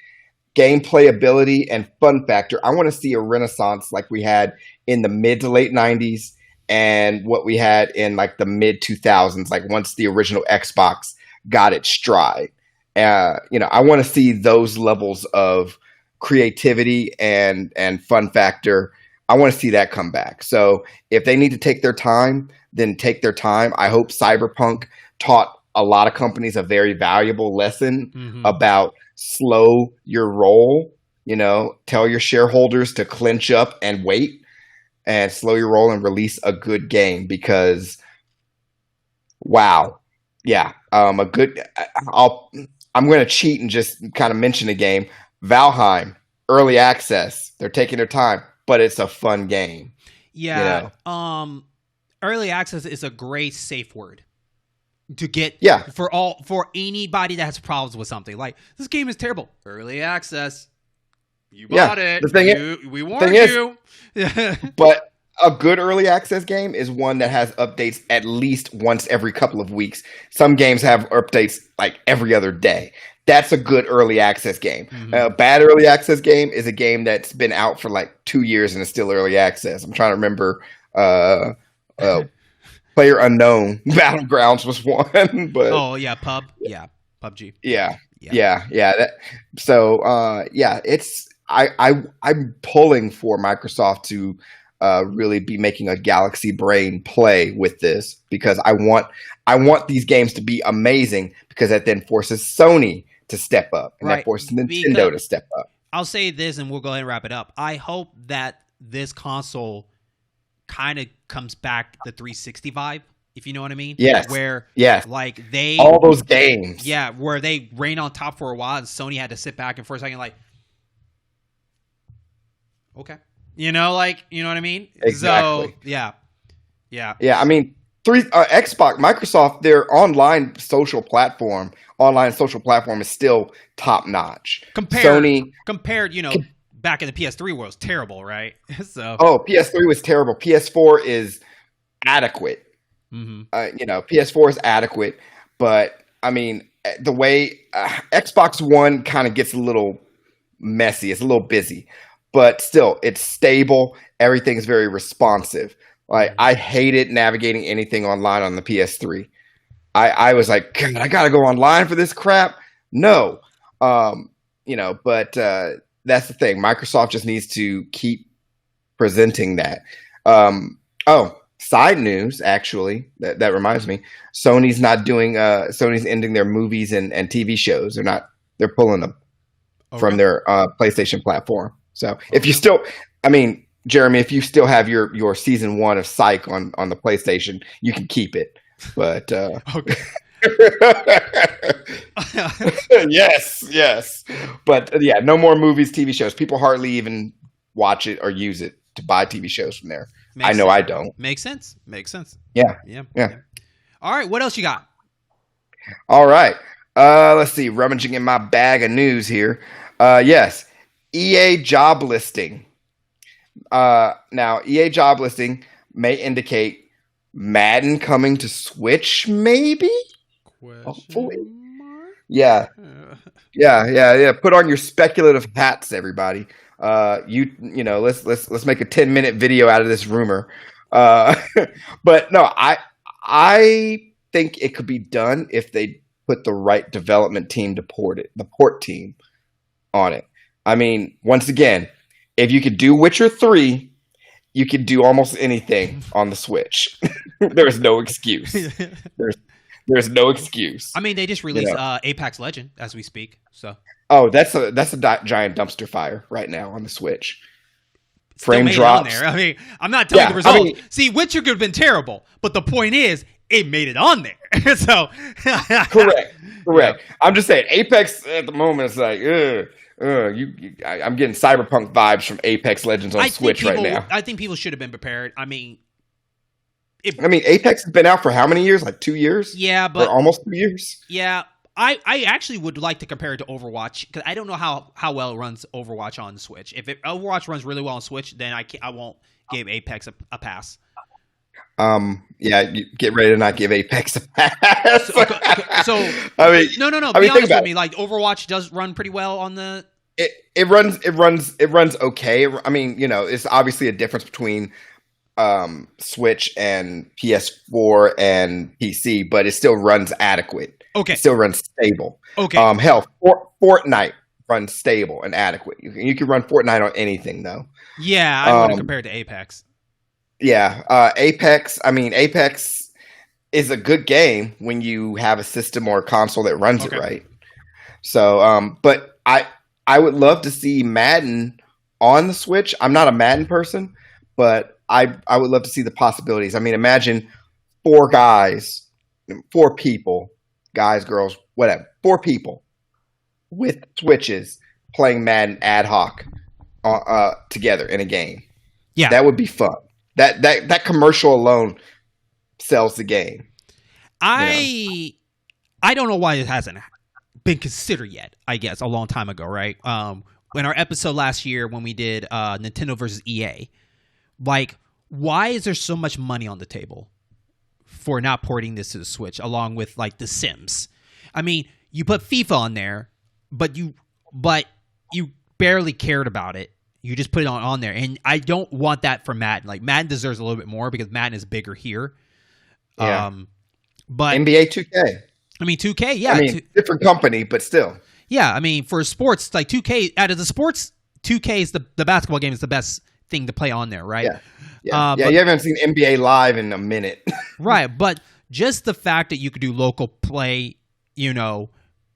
gameplay ability, and fun factor, I want to see a renaissance like we had in the mid to late 90s and what we had in like the mid 2000s, like once the original Xbox got its stride. I want to see those levels of creativity and fun factor. I want to see that come back. So if they need to take their time, then take their time. I hope Cyberpunk taught a lot of companies a very valuable lesson about slow your roll. Tell your shareholders to clinch up and wait, and slow your roll and release a good game, because I'm going to cheat and just kind of mention a game. Valheim, early access. They're taking their time, but it's a fun game. Early access is a great safe word to get for anybody that has problems with something. Like, this game is terrible. Early access. You bought it. The thing we warned you. But a good early access game is one that has updates at least once every couple of weeks. Some games have updates like every other day. That's a good early access game. A bad early access game is a game that's been out for like 2 years and is still early access. I'm trying to remember. Player Unknown Battlegrounds was one, but PUBG. I'm pulling for Microsoft to really be making a Galaxy Brain play with this, because I want these games to be amazing, because that then forces Sony to step up, and that forces Nintendo to step up. I'll say this, and we'll go ahead and wrap it up. I hope that this console kind of comes back the 360 vibe, if you know what I mean. Yes. Where like all those games. Yeah, where they reign on top for a while, and Sony had to sit back and for a second, like, okay, you know what I mean. Exactly. So yeah. I mean, Xbox, Microsoft, their online social platform is still top notch. Compared, back in the PS3 world, was terrible, right? So PS3 was terrible. PS4 is adequate. PS4 is adequate, but I mean, the way Xbox One kind of gets a little messy, it's a little busy, but still, it's stable. Everything's very responsive. Like, I hated navigating anything online on the PS3. I was like, God, I gotta go online for this crap. No, but that's the thing. Microsoft just needs to keep presenting that. Side news, actually, that reminds me. Sony's not doing. Sony's ending their movies and TV shows. They're pulling them from their PlayStation platform. So if you still, Jeremy, if you still have your season 1 of Psych on the PlayStation, you can keep it. But yes. But no more movies, TV shows. People hardly even watch it or use it to buy TV shows from there. I don't. Makes sense. Yeah. All right, what else you got? All right. Let's see. Rummaging in my bag of news here. Yes. EA job listing. Now, EA job listing may indicate Madden coming to Switch, maybe? Hopefully. Yeah. Put on your speculative hats, everybody. Let's make a 10-minute video out of this rumor. But no, I think it could be done if they put the right development team to port it, the port team on it. I mean, once again, if you could do Witcher 3, you could do almost anything on the Switch. There's no excuse. There's no excuse. I mean, they just released Apex Legend as we speak. So. Oh, that's a giant dumpster fire right now on the Switch. Frame drops. On there. I mean, I'm not telling the results. See, Witcher could have been terrible, but the point is, it made it on there. So. Correct. Yeah. I'm just saying, Apex at the moment is like, I'm getting Cyberpunk vibes from Apex Legends on Switch right now. I think people should have been prepared. I mean, Apex has been out for how many years? Like 2 years? Yeah, but almost 2 years. Yeah, I actually would like to compare it to Overwatch, because I don't know how well it runs Overwatch on the Switch. If Overwatch runs really well on Switch, then I won't give Apex a pass. You get ready to not give Apex a pass. So I mean, no. Be honest with me. Like, Overwatch does run pretty well on the. It runs okay. I mean, it's obviously a difference between Switch and PS4 and PC, but it still runs adequate. Okay. It still runs stable. Okay. Hell, Fortnite runs stable and adequate. You can run Fortnite on anything, though. Yeah, I wouldn't compare it to Apex. Yeah, Apex. I mean, Apex is a good game when you have a system or a console that runs it right. So, but I would love to see Madden on the Switch. I'm not a Madden person, but I would love to see the possibilities. I mean, imagine 4 people, guys, girls, whatever, 4 people with Switches playing Madden ad hoc together in a game. Yeah, that would be fun. That commercial alone sells the game. I don't know why it hasn't been considered yet. I guess a long time ago, right? In our episode last year when we did Nintendo versus EA, like, why is there so much money on the table for not porting this to the Switch, along with like The Sims? I mean, you put FIFA on there, but you barely cared about it. You just put it on there, and I don't want that for Madden. Like Madden deserves a little bit more because Madden is bigger here. Yeah. But NBA 2K. I mean, 2K, yeah. I mean, different company, but still. Yeah, I mean, for sports, like 2K, out of the sports, 2K is the basketball game is the best thing to play on there, right? Yeah. You haven't seen NBA Live in a minute. Right, but just the fact that you could do local play, you know,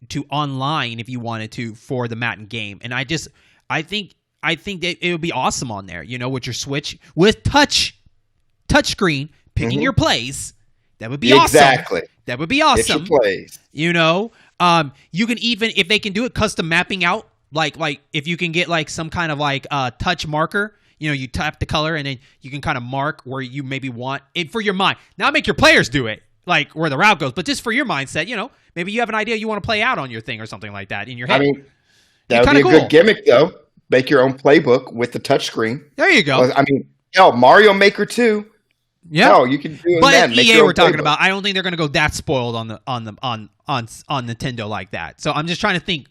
to online if you wanted to for the Madden game. And I think that it would be awesome on there, you know, with your Switch, with touchscreen, picking your plays. That would be awesome. Exactly. That would be awesome. Get your plays. You know, you can even, if they can do it, custom mapping out, like if you can get like some kind of like touch marker, you know, you tap the color and then you can kind of mark where you maybe want it for your mind. Not make your players do it, like where the route goes, but just for your mindset, you know, maybe you have an idea you want to play out on your thing or something like that in your head. I mean, that would be a good gimmick though. Make your own playbook with the touchscreen. There you go. I mean, Mario Maker 2. Yeah, you can do it. But EA we're talking about, I don't think they're going to go that spoiled on Nintendo like that. So I'm just trying to think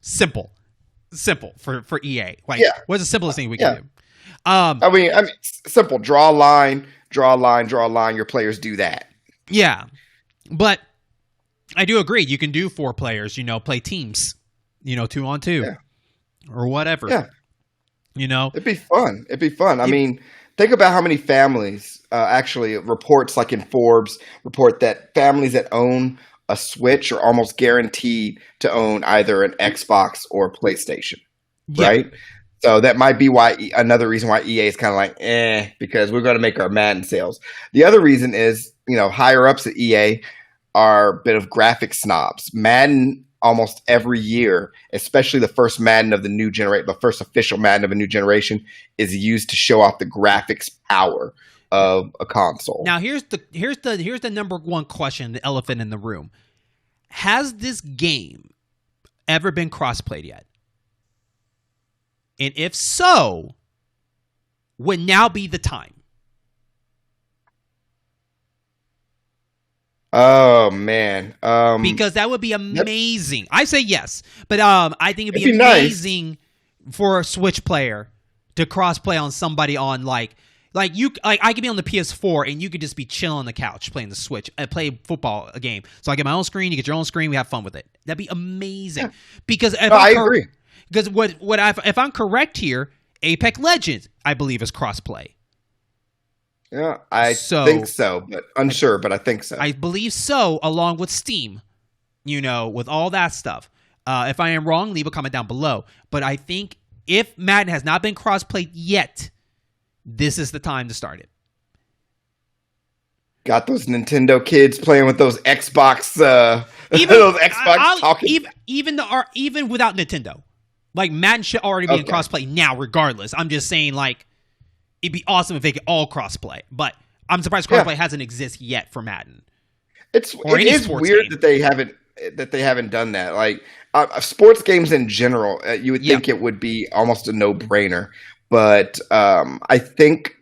simple for EA. Like, what's the simplest thing we can do? I mean, simple. Draw a line. Your players do that. Yeah, but I do agree. You can do 4 players. You know, play teams. You know, 2-on-2 or whatever. Yeah, you know, it'd be fun. I mean, think about how many families. Actually, reports like in Forbes report that families that own a Switch are almost guaranteed to own either an Xbox or a PlayStation, right? So that might be another reason why EA is kind of like, because we're going to make our Madden sales. The other reason is, you know, higher ups at EA are a bit of graphic snobs. Madden almost every year, especially the first Madden of the new generation, the first official Madden of a new generation, is used to show off the graphics power of a console. Now here's the number one question, the elephant in the room. Has this game ever been cross-played yet? And if so, would now be the time? Oh man. Because that would be amazing. I say yes, but I think it'd be amazing for a Switch player to cross-play on somebody on like I could be on the PS4 and you could just be chilling on the couch playing the Switch, play football a game. So I get my own screen, you get your own screen, we have fun with it. That'd be amazing. Yeah. Because I agree. Because if I'm correct here, Apex Legends I believe is cross-play. Yeah, I think so, but unsure, but I think so. I believe so, along with Steam, you know, with all that stuff. If I am wrong, leave a comment down below. But I think if Madden has not been cross-played yet, this is the time to start it. Got those Nintendo kids playing with those Xbox, talking. Even without Nintendo, like Madden should already be in crossplay now. Regardless, I'm just saying, like, it'd be awesome if they could all crossplay. But I'm surprised crossplay hasn't existed yet for Madden. It is weird that they haven't done that. Like sports games in general, you would think it would be almost a no-brainer. But I think,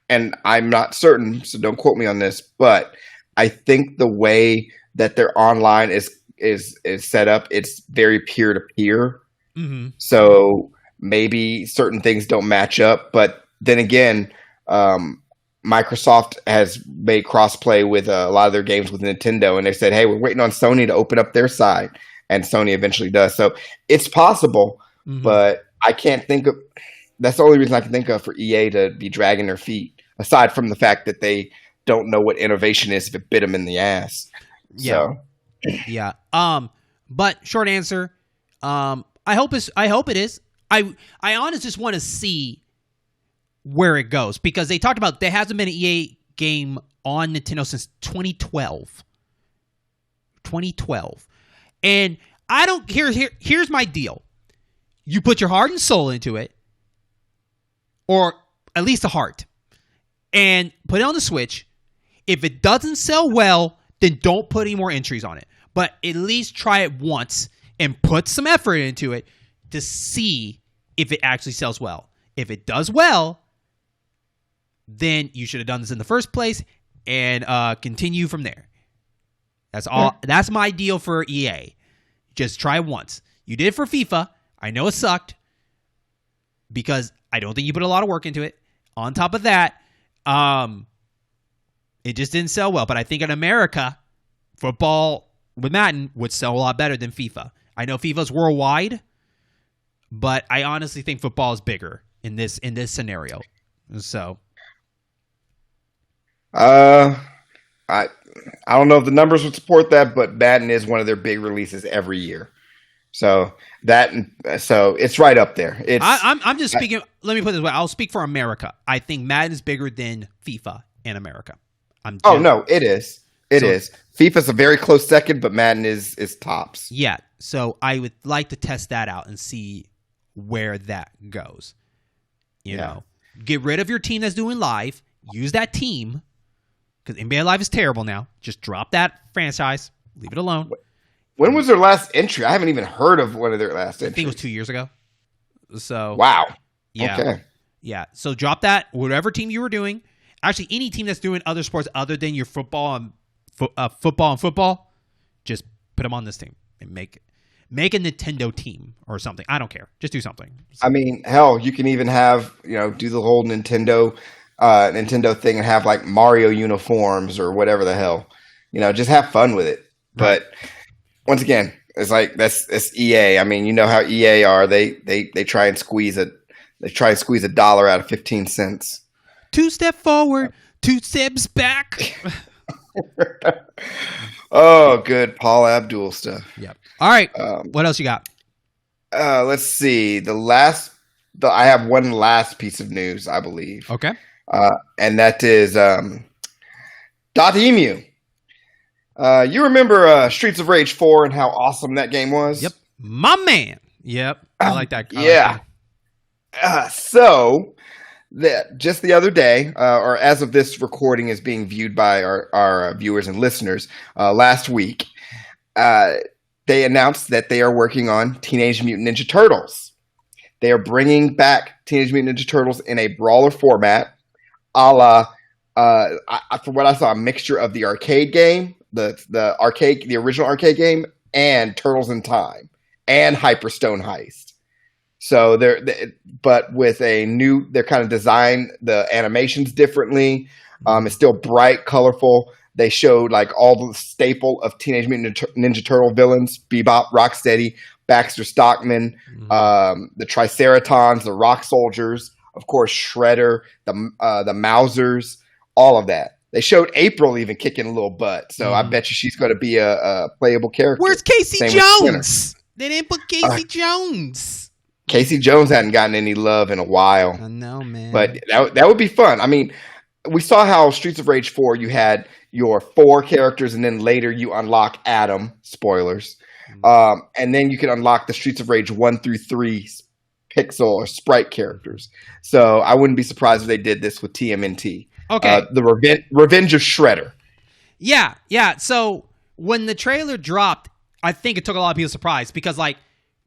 and I'm not certain, so don't quote me on this, but I think the way that their online is set up, it's very peer-to-peer. Mm-hmm. So maybe certain things don't match up. But then again, Microsoft has made crossplay with a lot of their games with Nintendo, and they said, hey, we're waiting on Sony to open up their side. And Sony eventually does. So it's possible, but I can't think of... That's the only reason I can think of for EA to be dragging their feet, aside from the fact that they don't know what innovation is if it bit them in the ass. Yeah. So. Yeah. But short answer, I hope it is. I honestly just want to see where it goes, because they talked about there hasn't been an EA game on Nintendo since 2012. 2012. And I don't here's my deal. You put your heart and soul into it, or at least a heart, and put it on the Switch. If it doesn't sell well, then don't put any more entries on it. But at least try it once and put some effort into it to see if it actually sells well. If it does well, then you should have done this in the first place and continue from there. That's all. That's my deal for EA. Just try once. You did it for FIFA. I know it sucked because I don't think you put a lot of work into it. On top of that, it just didn't sell well. But I think in America, football with Madden would sell a lot better than FIFA. I know FIFA's worldwide, but I honestly think football is bigger in this scenario. So, I don't know if the numbers would support that, but Madden is one of their big releases every year. So it's right up there. I'm just speaking. Let me put it this way. I'll speak for America. I think Madden is bigger than FIFA in America. No, it is. It is. FIFA's a very close second, but Madden is tops. Yeah. So I would like to test that out and see where that goes. You know, get rid of your team that's doing live. Use that team. Because NBA Live is terrible now. Just drop that franchise. Leave it alone. When was their last entry? I haven't even heard of one of their last entries. I think it was 2 years ago. So wow. Yeah. Okay. Yeah. So drop that. Whatever team you were doing. Actually, any team that's doing other sports other than your football and football, just put them on this team and make a Nintendo team or something. I don't care. Just do something. I mean, hell, you can even have do the whole Nintendo thing and have like Mario uniforms or whatever the hell. Just have fun with it. Right. But once again, it's like that's EA. I mean, you know how EA are. They try and squeeze $1 out of 15 cents. 2 steps forward, 2 steps back. Oh, good Paul Abdul stuff. Yep. All right. What else you got? Let's see. I have one last piece of news, I believe. Okay. And that is Dotemu. You remember Streets of Rage 4 and how awesome that game was? Yep. My man. Yep. I like that. So just the other day, or as of this recording is being viewed by our viewers and listeners, last week, they announced that they are working on Teenage Mutant Ninja Turtles. They are bringing back Teenage Mutant Ninja Turtles in a brawler format, a la, from what I saw, a mixture of the arcade game, the original arcade game, and Turtles in Time, and Hyperstone Heist. So but with they're kind of designed the animations differently. It's still bright, colorful. They showed like all the staple of Teenage Mutant Ninja Turtle villains: Bebop, Rocksteady, Baxter Stockman, the Triceratons, the Rock Soldiers, of course, Shredder, the Mousers, all of that. They showed April even kicking a little butt. So I bet you she's going to be a playable character. Where's Casey Jones? They didn't put Casey Jones. Casey Jones hadn't gotten any love in a while. I know, man. But that would be fun. I mean, we saw how Streets of Rage 4, you had your 4 characters, and then later you unlock Adam. Spoilers. And then you can unlock the Streets of Rage 1 through 3 pixel or sprite characters. So I wouldn't be surprised if they did this with TMNT. Okay. The Revenge of Shredder. Yeah. So when the trailer dropped, I think it took a lot of people surprised because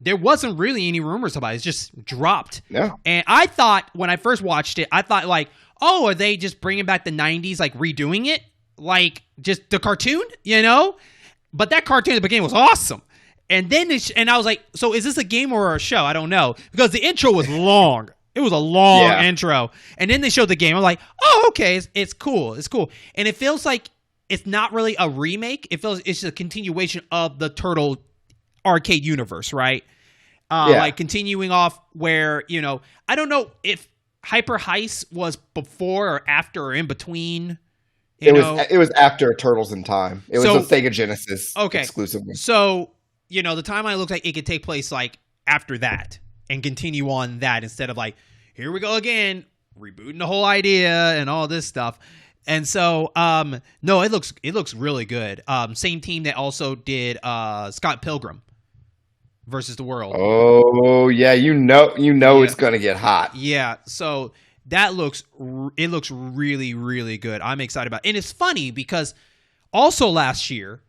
there wasn't really any rumors about it. It just dropped. Yeah. And I thought when I first watched it, I thought are they just bringing back the 90s, redoing it? Just the cartoon, But that cartoon at the beginning was awesome. And then and I was like, so is this a game or a show? I don't know. Because the intro was long. It was a long intro. And then they showed the game. I'm like, oh, okay. It's cool. It's cool. And it feels like it's not really a remake. It feels it's just a continuation of the Turtle arcade universe, right? Continuing off where, I don't know if Hyper Heist was before or after or in between. It was after Turtles in Time. It was a Sega Genesis exclusively. So, the timeline looks like it could take place after that and continue on that instead of here we go again, rebooting the whole idea and all this stuff. And so, no, it looks really good. Same team that also did Scott Pilgrim versus the World. Oh yeah, it's gonna get hot. Yeah, so that looks really, really good. I'm excited about it. And it's funny because also last year,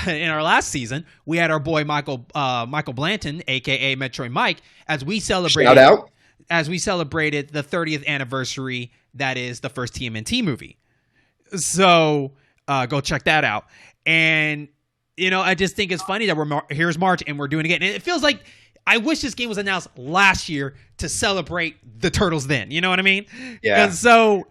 in our last season, we had our boy Michael Blanton, aka Metroid Mike, as we celebrated. Shout out. as we celebrated the 30th anniversary, that is the first TMNT movie. So go check that out. And, I just think it's funny that here's March and we're doing it again. And it feels like I wish this game was announced last year to celebrate the Turtles then. You know what I mean? Yeah. And so...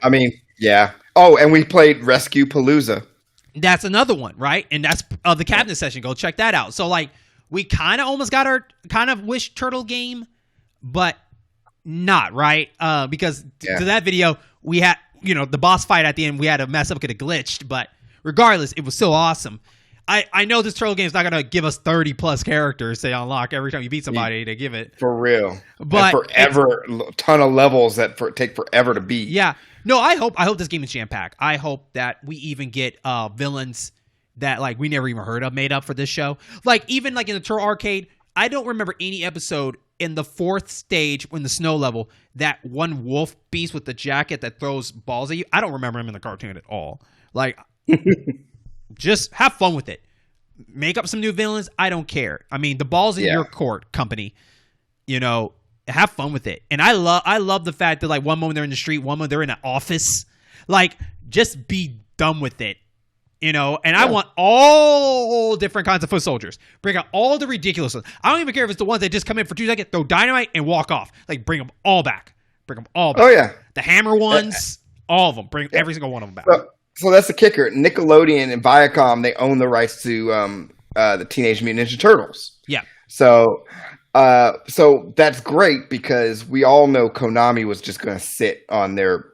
yeah. Oh, and we played Rescue Palooza. That's another one, right? And that's the cabinet session. Go check that out. So, we kind of almost got our kind of wish turtle game, but not, right? Because to that video, we had, the boss fight at the end, we had a mess up because it glitched, but regardless, it was still awesome. I know this turtle game is not going to give us 30 plus characters to unlock every time you beat somebody to give it. For real. But and forever, a ton of levels that take forever to beat. Yeah. No, I hope this game is jam-packed. I hope that we even get villains that we never even heard of made up for this show. Even in the Turtle Arcade, I don't remember any episode in the 4th stage in the snow level that one wolf beast with the jacket that throws balls at you. I don't remember him in the cartoon at all. Just have fun with it. Make up some new villains. I don't care. I mean, the ball's in your court, company. Have fun with it. And I love the fact that one moment they're in the street, one moment they're in an office. Just be done with it. And I want all different kinds of foot soldiers. Bring out all the ridiculous ones. I don't even care if it's the ones that just come in for 2 seconds, throw dynamite, and walk off. Bring them all back. Oh, yeah. The hammer ones, all of them. Bring every single one of them back. So that's the kicker. Nickelodeon and Viacom, they own the rights to the Teenage Mutant Ninja Turtles. Yeah. So that's great because we all know Konami was just going to sit on their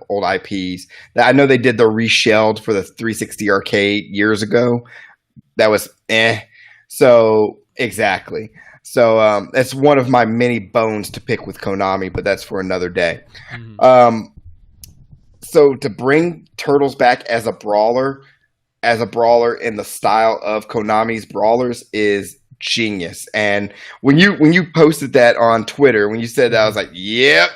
old IPs. I know they did the reshelled for the 360 arcade years ago. That was So exactly. So it's one of my many bones to pick with Konami, but that's for another day. Mm-hmm. So to bring Turtles back as a brawler in the style of Konami's brawlers is genius. And when you posted that on Twitter, when you said that, I was like, yep,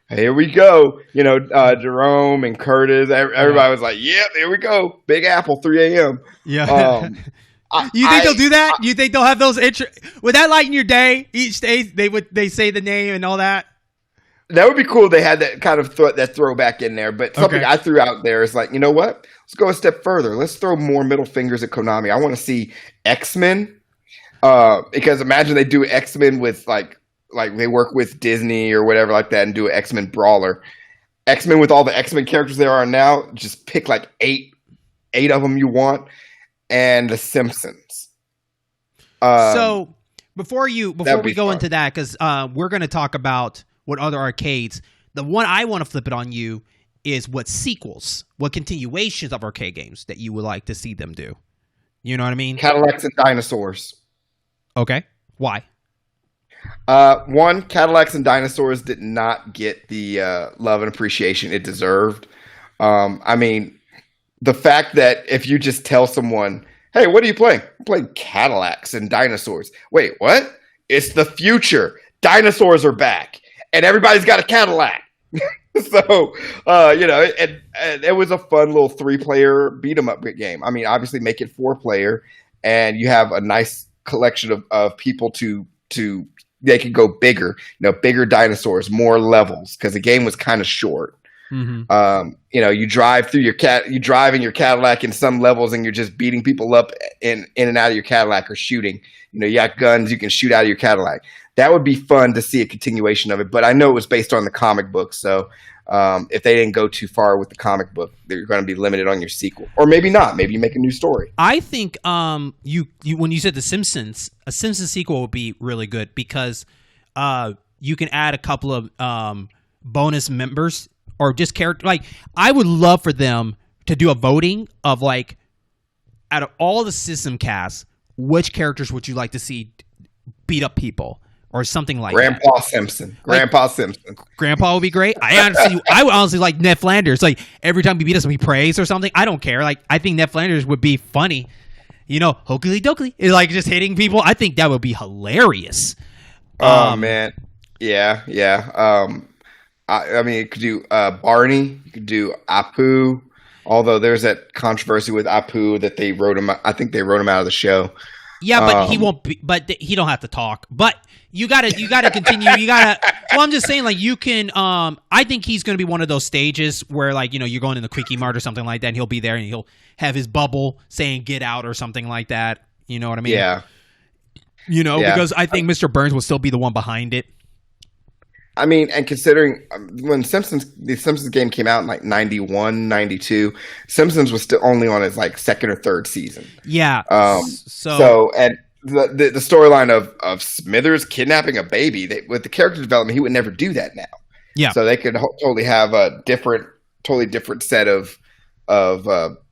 here we go. Jerome and Curtis, everybody was like, yep, here we go. Big Apple, 3 a.m. Yeah. You think they'll do that? You think they'll have those would that lighten your day? Each day they say the name and all that? That would be cool. They had that kind of that throwback in there, but something I threw out there is you know what? Let's go a step further. Let's throw more middle fingers at Konami. I want to see X-Men, because imagine they do X-Men with they work with Disney or whatever like that and do an X-Men brawler. X-Men with all the X-Men characters there are now. Just pick eight of them you want, and The Simpsons. So before we go into that, because we're going to talk about what other arcades. The one I want to flip it on you is what sequels, what continuations of arcade games that you would like to see them do. You know what I mean? Cadillacs and Dinosaurs. Okay. Why? One, Cadillacs and Dinosaurs did not get the love and appreciation it deserved. The fact that if you just tell someone, hey, what are you playing? I'm playing Cadillacs and Dinosaurs. Wait, what? It's the future. Dinosaurs are back. And everybody's got a Cadillac. So, it was a fun little 3-player beat 'em up game. Obviously make it 4-player and you have a nice collection of people they could go bigger, bigger dinosaurs, more levels, because the game was kind of short. Mm-hmm. You drive in your Cadillac in some levels and you're just beating people up in and out of your Cadillac or shooting. You got guns, you can shoot out of your Cadillac. That would be fun to see a continuation of it, but I know it was based on the comic book, so if they didn't go too far with the comic book, they're going to be limited on your sequel, or maybe not. Maybe you make a new story. I think you when you said The Simpsons, a Simpsons sequel would be really good because you can add a couple of bonus members or just character. I would love for them to do a voting of out of all the system casts, which characters would you like to see beat up people? Or something like Grandpa that. Simpson. Grandpa Simpson. Grandpa would be great. I would honestly like Ned Flanders. Every time he beat us, he prays or something. I don't care. I think Ned Flanders would be funny. Hokey dokey. Just hitting people. I think that would be hilarious. Oh, man. Yeah. You could do Barney. You could do Apu. Although there's that controversy with Apu that they wrote him. I think they wrote him out of the show. Yeah, but he won't be, but he don't have to talk. But you gotta continue. Well, I'm just saying, like, you can, I think he's going to be one of those stages where, like, you know, you're going in the Quickie Mart or something like that, and he'll be there and he'll have his bubble saying get out or something like that. You know what I mean? Yeah. You know, because I think Mr. Burns will still be the one behind it. I mean, and considering when the Simpsons game came out in like 91, 92, Simpsons was still only on its like second or third season. Yeah. So and the storyline of Smithers kidnapping a baby, with the character development, he would never do that now. Yeah. So they could totally have a totally different set of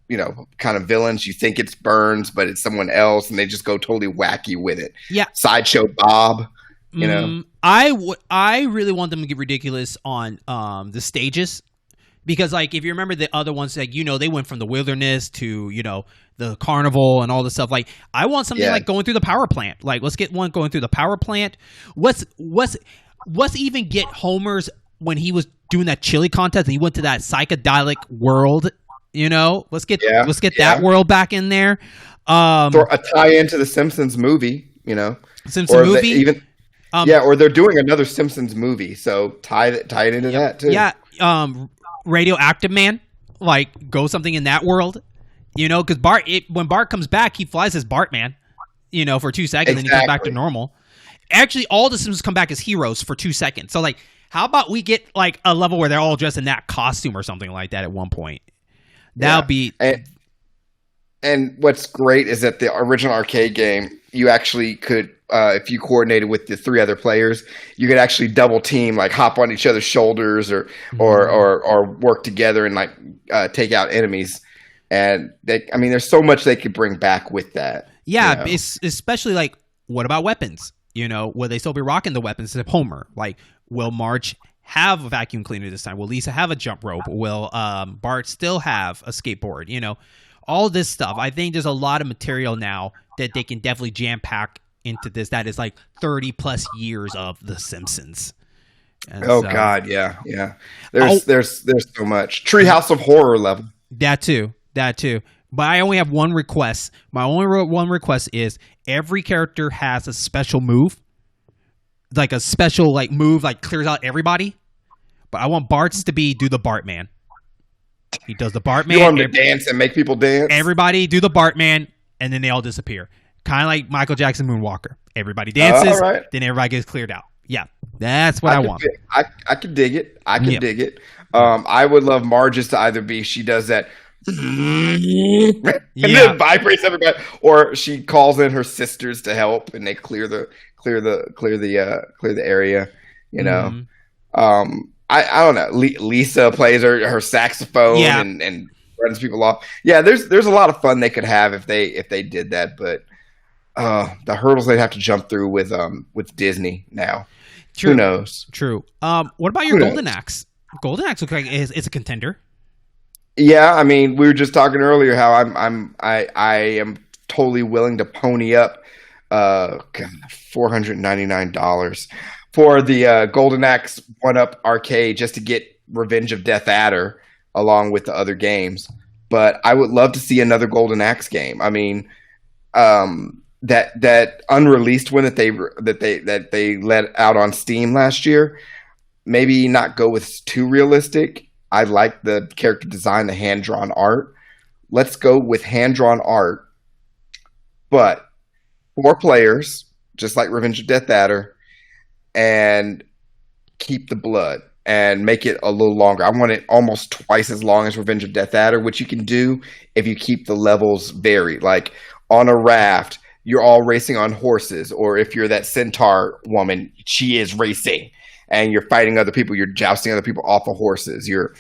you know, kind of villains. You think it's Burns, but it's someone else, and they just go totally wacky with it. Yeah. Sideshow Bob. You know, I really want them to get ridiculous on the stages, because, like, if you remember the other ones, like, you know, they went from the wilderness to, you know, the carnival and all this stuff. Like, I want something like going through the power plant. Like, let's get one going through the power plant. What's even get Homer's when he was doing that chili contest and he went to that psychedelic world. You know, let's get that world back in there. A tie into the Simpsons movie. You know, Simpsons movie. Or they're doing another Simpsons movie, so tie it into that too. Yeah, Radioactive Man, like, go something in that world, you know, because when Bart comes back, he flies as Bartman, you know, for 2 seconds, and he comes back to normal. Actually, all the Simpsons come back as heroes for 2 seconds. So, like, how about we get like a level where they're all dressed in that costume or something like that at one point? That'll be. And what's great is that the original arcade game, you actually could, if you coordinated with the 3 other players, you could actually double team, like hop on each other's shoulders or work together and like take out enemies. And there's so much they could bring back with that. Yeah, you know? it's especially like, what about weapons? You know, will they still be rocking the weapons of Homer? Like, will Marge have a vacuum cleaner this time? Will Lisa have a jump rope? Will Bart still have a skateboard? You know, all this stuff. I think there's a lot of material now that they can definitely jam pack into this. That is like 30 plus years of The Simpsons. And God, yeah. There's so much. Treehouse of Horror level. That too. But I only have one request. My only one request is every character has a special move, like a special like move, like clears out everybody. But I want Bart's to do the Bartman. He does the Bartman. You want him to dance and make people dance? Everybody do the Bartman, and then they all disappear. Kind of like Michael Jackson Moonwalker. Everybody dances, then everybody gets cleared out. Yeah, that's what I want. I can dig it. Dig it. I would love Marge's to either be she does that and then vibrates everybody, or she calls in her sisters to help and they clear the area. You know. Mm-hmm. I don't know. Lisa plays her saxophone and runs people off. Yeah, there's a lot of fun they could have if they did that, but the hurdles they'd have to jump through with Disney now. True. Who knows? True. What about your Golden Axe? Golden Axe looks like it's a contender. Yeah, I mean, we were just talking earlier how I am totally willing to pony up $499 for the Golden Axe 1-Up arcade just to get Revenge of Death Adder along with the other games. But I would love to see another Golden Axe game. I mean, that unreleased one that they let out on Steam last year, maybe not go with too realistic. I like the character design, the hand-drawn art. Let's go with hand-drawn art, but 4 players, just like Revenge of Death Adder, and keep the blood and make it a little longer. I want it almost twice as long as Revenge of Death Adder, which you can do if you keep the levels varied. Like on a raft, you're all racing on horses, or if you're that centaur woman, she is racing. And you're fighting other people. You're jousting other people off of horses. You're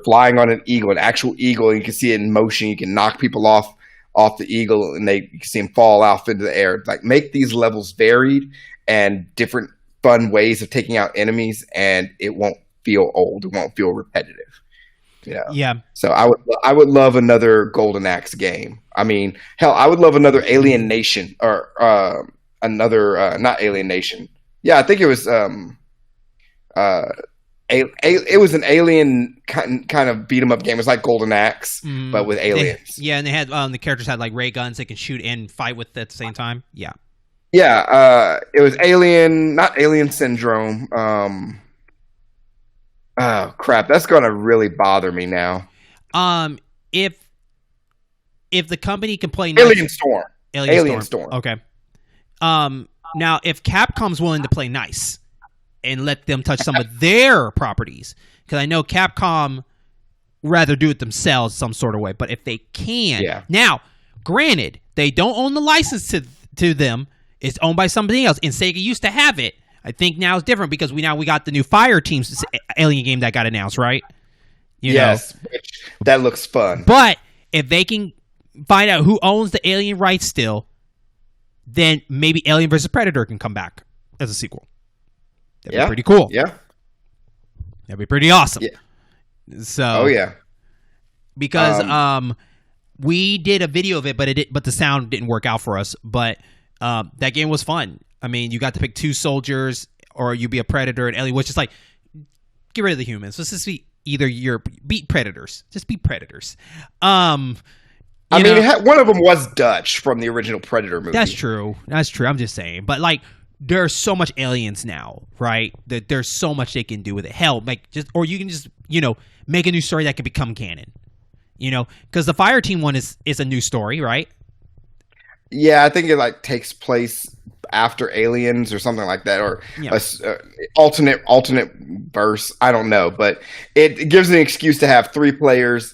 flying on an eagle, an actual eagle, and you can see it in motion. You can knock people off the eagle, and you can see them fall off into the air. Like, make these levels varied and different fun ways of taking out enemies, and it won't feel old. It won't feel repetitive. You know? Yeah. So I would love another Golden Axe game. I mean, hell, I would love another Alien Nation or not Alien Nation. Yeah, I think it was. it was an alien kind of beat 'em up game. It was like Golden Axe, but with aliens. And they had the characters had like ray guns they can shoot and fight with at the same time. Yeah. Yeah, it was not Alien Syndrome. Oh crap, that's gonna really bother me now. If the company can play Alien Storm. Alien Storm. Okay. Now if Capcom's willing to play nice and let them touch some of their properties, because I know Capcom rather do it themselves some sort of way, but if they can, now granted they don't own the license to them. It's owned by somebody else, and Sega used to have it. I think now it's different because we got the new Fire Team's Alien game that got announced, right? Yes, that looks fun. But if they can find out who owns the Alien rights still, then maybe Alien vs. Predator can come back as a sequel. That'd be pretty cool. Yeah, that'd be pretty awesome. Yeah. So, because we did a video of it, but the sound didn't work out for us. But that game was fun. I mean, you got to pick two soldiers, or you be a predator and alien, which is like, get rid of the humans. Let's just be beat predators. Just be predators. One of them was Dutch from the original Predator movie. That's true. I'm just saying. But like, there's so much aliens now, right? That there's so much they can do with it. Hell, or you can just make a new story that could become canon. Because the Fire Team one is a new story, right? Yeah, I think it like takes place after Aliens or something like that, or alternate verse. I don't know, but it gives an excuse to have 3 players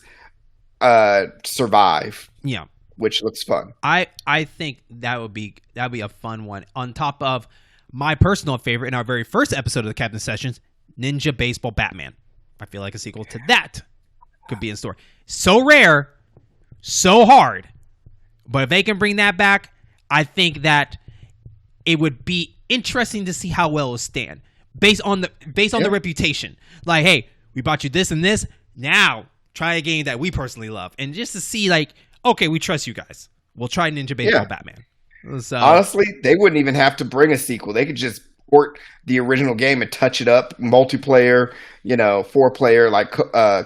survive. Yeah, which looks fun. I think that'd be a fun one. On top of my personal favorite in our very first episode of the Captain Sessions, Ninja Baseball Batman. I feel like a sequel to that could be in store. So rare, so hard. But if they can bring that back, I think that it would be interesting to see how well it will stand based on the reputation. Like, hey, we bought you this and this. Now try a game that we personally love, and just to see, like, okay, we trust you guys. We'll try Ninja Baseball Batman. So, honestly, they wouldn't even have to bring a sequel. They could just port the original game and touch it up, multiplayer, 4-player, like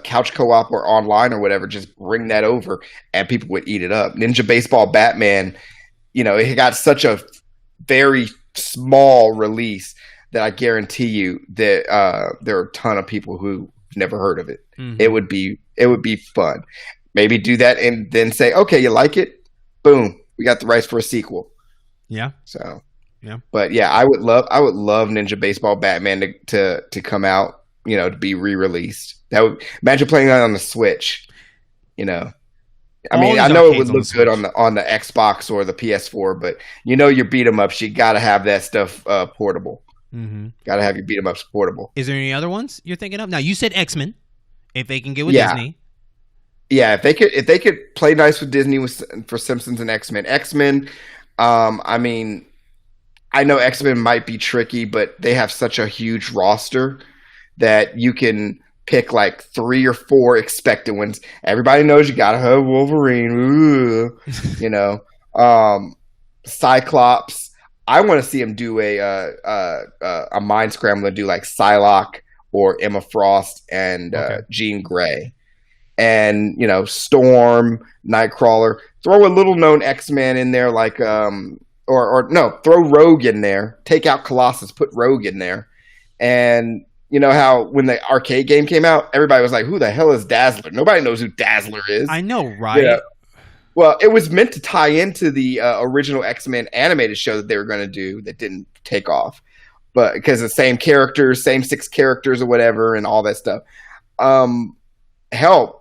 couch co-op or online or whatever. Just bring that over, and people would eat it up. Ninja Baseball Batman, it got such a very small release that I guarantee you that there are a ton of people who never heard of it. Mm-hmm. It would be fun. Maybe do that and then say, okay, you like it? Boom, we got the rights for a sequel. Yeah. So. Yeah. But yeah, I would love Ninja Baseball Batman to come out, to be re-released. Imagine playing that on the Switch. I mean, I know it would look good on the Xbox or the PS4, but your beat 'em ups, you got to have that stuff portable. Mm-hmm. Got to have your beat 'em ups portable. Is there any other ones you're thinking of? Now, you said X-Men. If they can get with Disney. Yeah, if they could play nice with Disney for Simpsons and X-Men. I mean, I know X-Men might be tricky, but they have such a huge roster that you can pick like 3 or 4 expected ones. Everybody knows you gotta have Wolverine. Cyclops. I want to see him do a mind scramble and do like Psylocke or Emma Frost and Jean Grey. And, Storm, Nightcrawler. Throw a little known X-Man in there like Or no, throw Rogue in there. Take out Colossus, put Rogue in there. And you know how when the arcade game came out, everybody was like, who the hell is Dazzler? Nobody knows who Dazzler is. I know, right? Yeah. Well, it was meant to tie into the original X-Men animated show that they were going to do that didn't take off. But because the same characters, same 6 characters or whatever and all that stuff. Hell,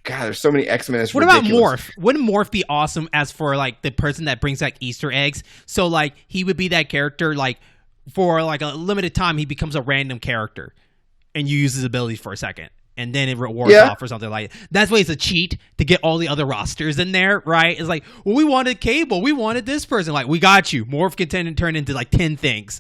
God, there's so many X-Men. It's ridiculous. About Morph? Wouldn't Morph be awesome as for like the person that brings like Easter eggs? So like he would be that character like for like a limited time. He becomes a random character, and you use his abilities for a second, and then it rewards off or something like that. That's why it's a cheat to get all the other rosters in there, right? It's like, well, we wanted Cable, we wanted this person. Like, we got you. Morph can turn into like 10 things.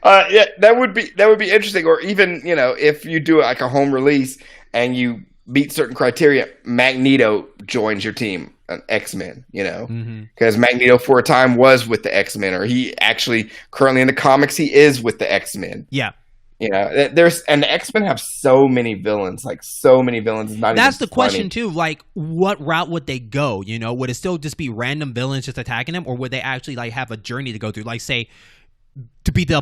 Yeah, that would be interesting. Or even if you do like a home release and you meet certain criteria, Magneto joins your team, X-Men. Because Magneto for a time was with the X-Men, or he actually currently in the comics he is with the X-Men. Yeah. You know, and the X-Men have so many villains, like so many villains. It's not That's even the question funny. too. Like, what route would they go? You know, would it still just be random villains just attacking them, or would they actually like have a journey to go through? Like, say, to beat the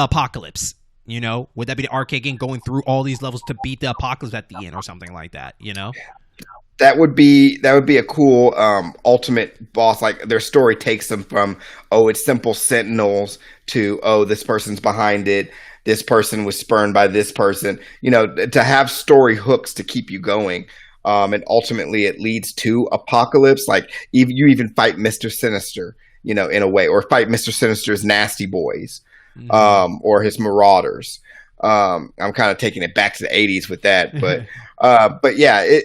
apocalypse. You know, would that be the arcade game going through all these levels to beat the apocalypse at the end, or something like that? You know, That would be a cool ultimate boss. Like their story takes them from it's simple sentinels to this person's behind it. This person was spurned by this person. You know, to have story hooks to keep you going. And ultimately, it leads to apocalypse. Like you even fight Mr. Sinister, you know, in a way, or fight Mr. Sinister's nasty boys, or his marauders. I'm kind of taking it back to the 80s with that, but yeah,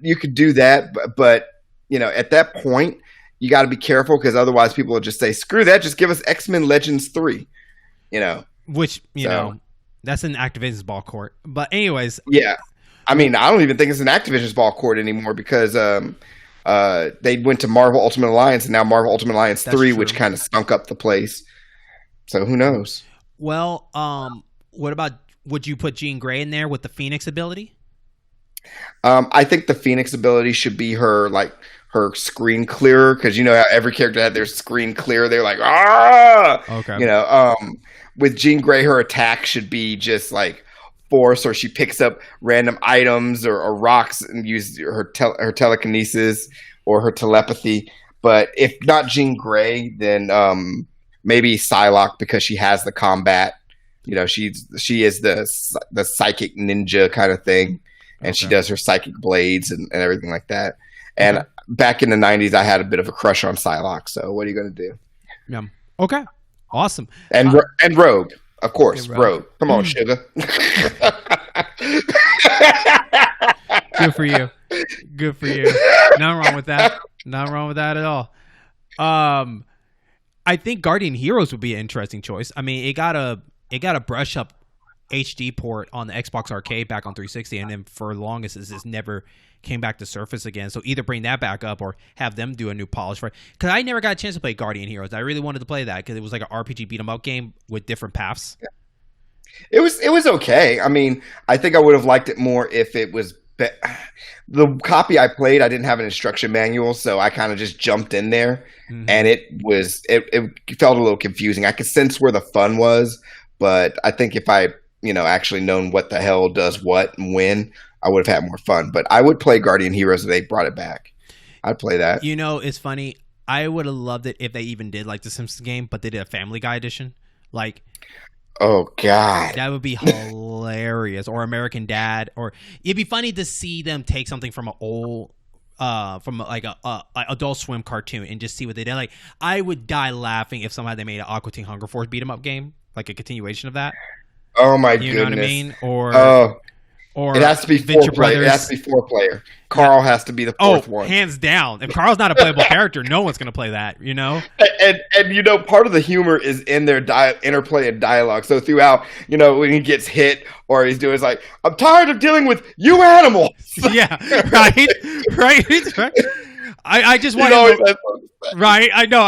you could do that, but you know, at that point, you got to be careful because otherwise, people will just say, "Screw that! Just give us X-Men Legends 3." You know, which you know, that's an Activision's ball court. But anyways, yeah, I mean, I don't even think it's an Activision's ball court anymore because they went to Marvel Ultimate Alliance and now Marvel Ultimate Alliance 3, which kind of stunk up the place. So who knows? Well, what about, would you put Jean Grey in there with the Phoenix ability? I think the Phoenix ability should be her screen clearer, because you know how every character had their screen clear. They're like, okay. You know, with Jean Grey, her attack should be just like force, or she picks up random items or rocks and uses her telekinesis or her telepathy. But if not Jean Grey, then maybe Psylocke, because she has the combat. You know, she is the psychic ninja kind of thing. And she does her psychic blades and everything like that. And back in the 90s, I had a bit of a crush on Psylocke. So what are you going to do? Yeah. Okay. Awesome. And Rogue, of course. Rogue. Come on, sugar. Good for you. Good for you. Nothing wrong with that. Nothing wrong with that at all. I think Guardian Heroes would be an interesting choice. I mean, it got a brush up HD port on the Xbox Arcade back on 360, and then for the longest, it just never came back to surface again. So either bring that back up or have them do a new polish for it. Because I never got a chance to play Guardian Heroes. I really wanted to play that because it was like an RPG beat 'em up game with different paths. It was okay. I mean, I think I would have liked it more if it was the copy I played. I didn't have an instruction manual, so I kind of just jumped in there, and it felt a little confusing. I could sense where the fun was, but I think if I actually known what the hell does what and when, I would have had more fun. But I would play Guardian Heroes if they brought it back. I'd play that. You know, it's funny. I would have loved it if they even did like the Simpsons game, but they did a Family Guy edition. Like, oh god, that would be hilarious. Or American Dad. Or it'd be funny to see them take something from an old, from like a Adult Swim cartoon and just see what they did. Like, I would die laughing if somehow they made an Aqua Teen Hunger Force beat 'em up game, like a continuation of that. Oh my goodness! You know what I mean? Or it has to be Venture 4-player. It has to be 4-player. Carl has to be the fourth one. Hands down. If Carl's not a playable character, no one's going to play that. You know. And you know, part of the humor is in their interplay and dialogue. So throughout, you know, when he gets hit or he's doing, it's like, I'm tired of dealing with you animals. Yeah. Right. Right. I just want to right. I know.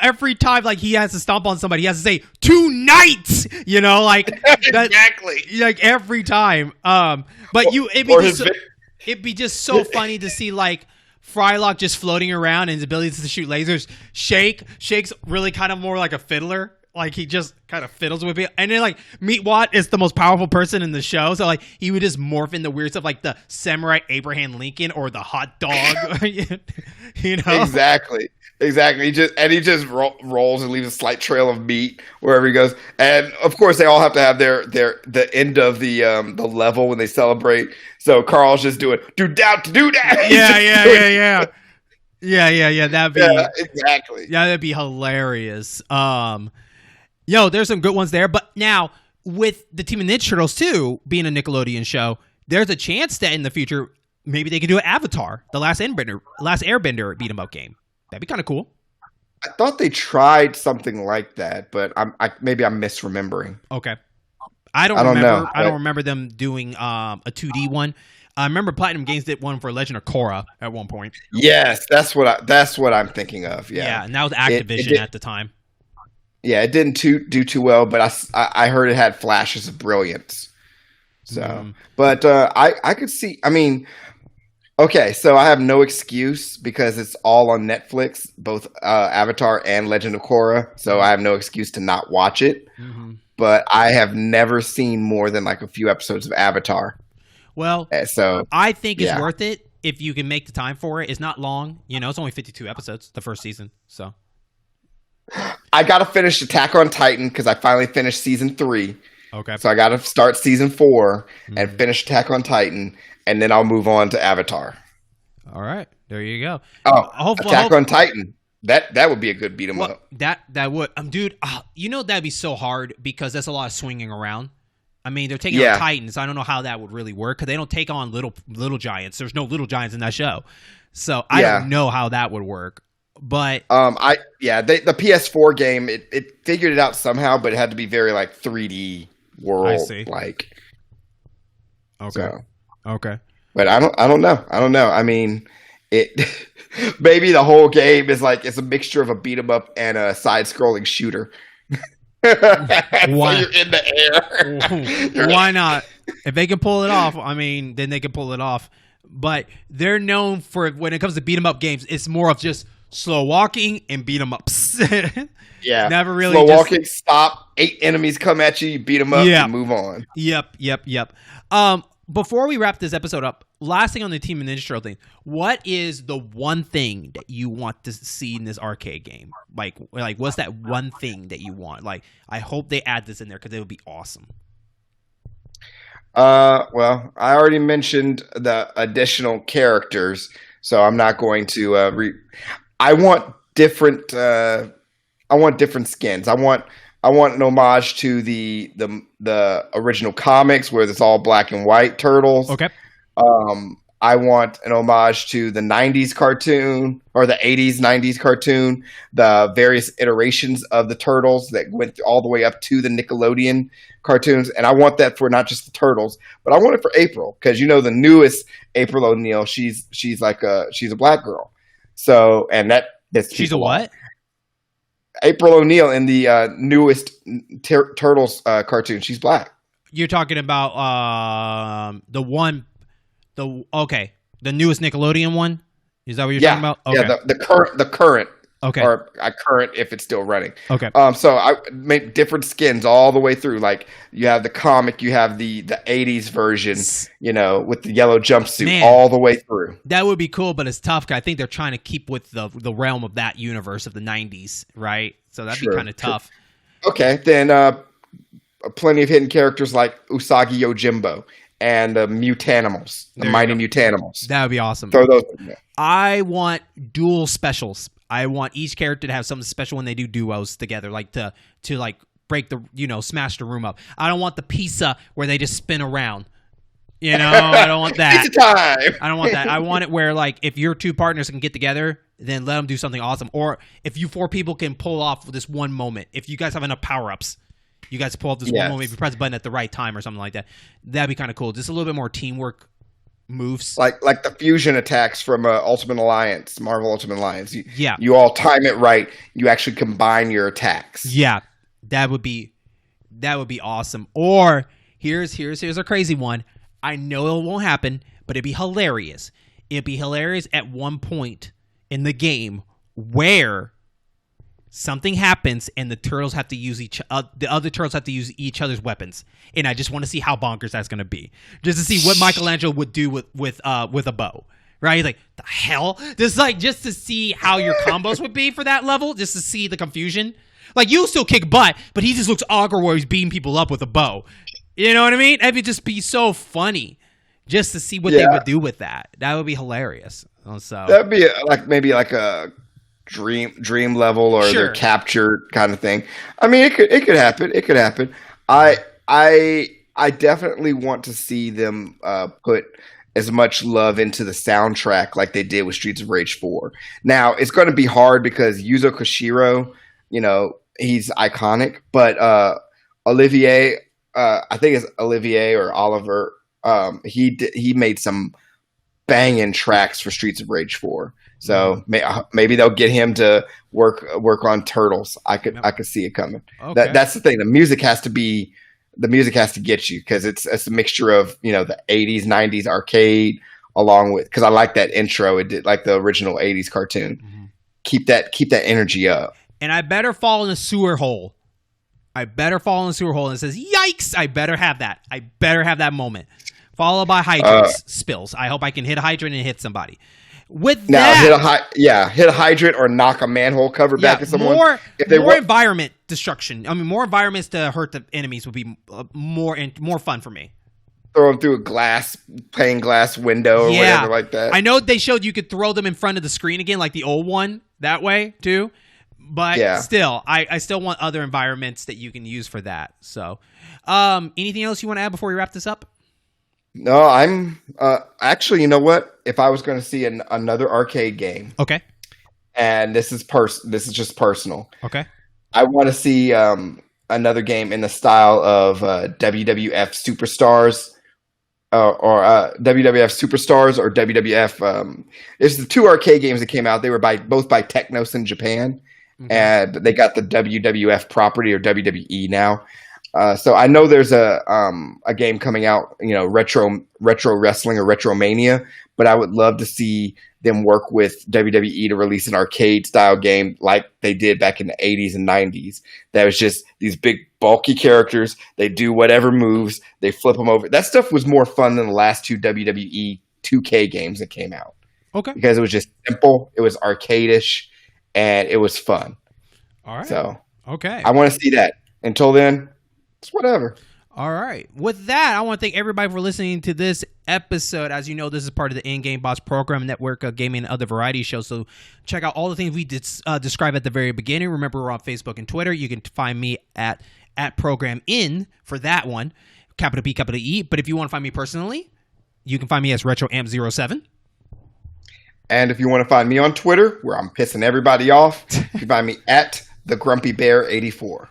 Every time like he has to stomp on somebody, he has to say tonight. You know, like exactly. Like every time. But it'd be just so funny to see like Frylock just floating around and his ability to shoot lasers. Shake's really kind of more like a fiddler. Like he just kind of fiddles with it, and then like Meatwad is the most powerful person in the show, so like he would just morph into weird stuff like the Samurai Abraham Lincoln or the hot dog, you know? Exactly. He just rolls and leaves a slight trail of meat wherever he goes, and of course they all have to have the end of the level when they celebrate. So Carl's just doing do that. Yeah. That'd be exactly. Yeah, that'd be hilarious. There's some good ones there. But now, with the Team Ninja Turtles 2 being a Nickelodeon show, there's a chance that in the future, maybe they could do an Avatar, the Last Airbender beat 'em up game. That'd be kind of cool. I thought they tried something like that, but maybe I'm misremembering. Okay. I don't know. I don't remember them doing a 2D one. I remember Platinum Games did one for Legend of Korra at one point. Yes, that's what I'm thinking of. Yeah, and that was Activision at the time. Yeah, it didn't do too well, but I heard it had flashes of brilliance. So, but I could see. I mean, okay, so I have no excuse because it's all on Netflix, both Avatar and Legend of Korra. So I have no excuse to not watch it. Mm-hmm. But I have never seen more than like a few episodes of Avatar. Well, so I think it's worth it if you can make the time for it. It's not long, it's only 52 episodes, the first season. So I got to finish Attack on Titan because I finally finished season 3. Okay. So I got to start season 4 and finish Attack on Titan, and then I'll move on to Avatar. All right, there you go. Oh, Attack on Titan. That would be a good beat 'em up. That would, dude. That'd be so hard because that's a lot of swinging around. I mean, they're taking on Titans. I don't know how that would really work because they don't take on little giants. There's no little giants in that show, so I don't know how that would work. But the PS4 game it figured it out somehow, but it had to be very like 3D world. I see. Like, okay, so. Okay. But I don't know. I mean, it maybe the whole game is like it's a mixture of a beat 'em up and a side scrolling shooter. Why? So you're in the air. Why not? If they can pull it off, I mean, then they can pull it off. But they're known for, when it comes to beat 'em up games, it's more of just slow walking and beat 'em ups. Yeah, never really slow walking. Stop. 8 enemies come at you. You beat them up. And move on. Yep. Before we wrap this episode up, last thing on the Team Ninja Turtle thing, what is the one thing that you want to see in this arcade game? Like what's that one thing that you want? Like, I hope they add this in there because it would be awesome. Well, I already mentioned the additional characters, so I'm not going to I want different skins. I want an homage to the original comics where it's all black and white turtles. Okay. I want an homage to the 90s cartoon or the 80s, 90s cartoon, the various iterations of the turtles that went all the way up to the Nickelodeon cartoons. And I want that for not just the turtles, but I want it for April because, the newest April O'Neil, she's a black girl. So, and she's a what? April O'Neil in the newest Turtles cartoon. She's black. You're talking about the newest Nickelodeon one? Is that what you're talking about? Okay. Yeah, the current. Okay. Or current if it's still running. Okay. So I make different skins all the way through. Like you have the comic, you have the 80s version, with the yellow jumpsuit all the way through. That would be cool, but it's tough because I think they're trying to keep with the realm of that universe of the 90s, right? So that'd be kind of tough. Okay, then plenty of hidden characters like Usagi Yojimbo and the Mutanimals, the Mighty Mutanimals. That would be awesome. Throw those in there. I want dual specials. I want each character to have something special when they do duos together, like to like break the, smash the room up. I don't want the pizza where they just spin around. I don't want that. Pizza time. I don't want that. I want it where, like, if your two partners can get together, then let them do something awesome. Or if you 4 people can pull off this one moment, if you guys have enough power-ups, you guys pull off this one moment, if you press the button at the right time or something like that. That'd be kind of cool. Just a little bit more teamwork moves, like the fusion attacks from Ultimate Alliance, Marvel Ultimate Alliance. You all time it right. You actually combine your attacks. Yeah, that would be awesome. Or here's a crazy one. I know it won't happen, but it'd be hilarious. It'd be hilarious at one point in the game where something happens and the turtles have to use the other turtles have to use each other's weapons, and I just want to see how bonkers that's going to be, just to see what Michelangelo would do with a bow, right? He's like, the hell, just to see how your combos would be for that level, just to see the confusion. Like, you still kick butt, but he just looks awkward where he's beating people up with a bow. You know what I mean? It would just be so funny just to see what they would do with that. That would be hilarious. So that'd be maybe a dream level or the captured kind of thing. I mean, it could happen. It could happen. I definitely want to see them put as much love into the soundtrack like they did with Streets of Rage 4. Now, it's going to be hard because Yuzo Koshiro, he's iconic, but Olivier, I think it's Olivier or Oliver, he made some banging tracks for Streets of Rage 4. So maybe they'll get him to work on Turtles. I could see it coming. Okay. That's the thing. The music has to get you, because it's a mixture of the 80s 90s arcade along with, because I like that intro. It did like the original 80s cartoon. Mm-hmm. Keep that energy up. And I better fall in a sewer hole. And it says, yikes, I better have that. I better have that moment. Followed by hydrant spills. I hope I can hit a hydrant and hit somebody. With that, hit a hydrant or knock a manhole cover back at someone. More environment destruction. I mean, more environments to hurt the enemies would be more fun for me. Throw them through a plain glass window or whatever like that. I know they showed you could throw them in front of the screen again, like the old one, that way too. But still, I still want other environments that you can use for that. So, anything else you want to add before we wrap this up? No, I'm actually, you know what? If I was going to see another arcade game, okay, and this is just personal, okay, I want to see another game in the style of WWF Superstars, or WWF Superstars or WWF. There's the two arcade games that came out. They were both by Technos in Japan. Mm-hmm. And they got the WWF property, or WWE now. So I know there's a game coming out, retro wrestling or Retromania, but I would love to see them work with WWE to release an arcade style game like they did back in the 80s and 90s. That was just these big bulky characters. They do whatever moves, they flip them over. That stuff was more fun than the last two WWE 2K games that came out. Okay. Because it was just simple, it was arcade-ish, and it was fun. All right. So, okay. I want to see that. Until then, it's whatever. All right. With that, I want to thank everybody for listening to this episode. As you know, this is part of the In-Game Boss Program network of gaming and other variety shows. So check out all the things we did describe at the very beginning. Remember, we're on Facebook and Twitter. You can find me at Program In for that one, capital P, capital E. But if you want to find me personally, you can find me as RetroAmp07. And if you want to find me on Twitter, where I'm pissing everybody off, you can find me at TheGrumpyBear84.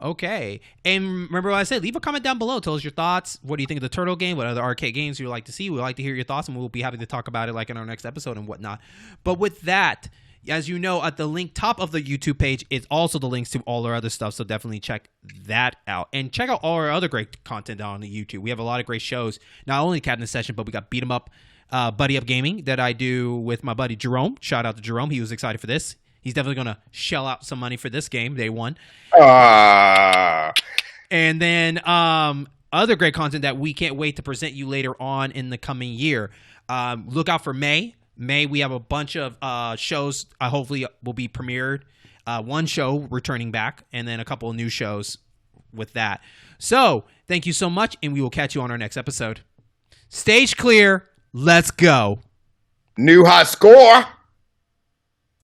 Okay. And remember what I said, leave a comment down below. Tell us your thoughts. What do you think of the Turtle game? What other arcade games you would like to see? We'd like to hear your thoughts, and we'll be happy to talk about it like in our next episode and whatnot. But with that, as you know, at the link top of the YouTube page is also the links to all our other stuff. So definitely check that out. And check out all our other great content on the YouTube. We have a lot of great shows. Not only Cabinet Session, but we got Beat 'em Up, Buddy Up Gaming that I do with my buddy Jaron. Shout out to Jerome. He was excited for this. He's definitely going to shell out some money for this game, day one. And then other great content that we can't wait to present you later on in the coming year. Look out for May. May, we have a bunch of shows hopefully will be premiered. One show returning back, and then a couple of new shows with that. So thank you so much, and we will catch you on our next episode. Stage clear. Let's go. New high score.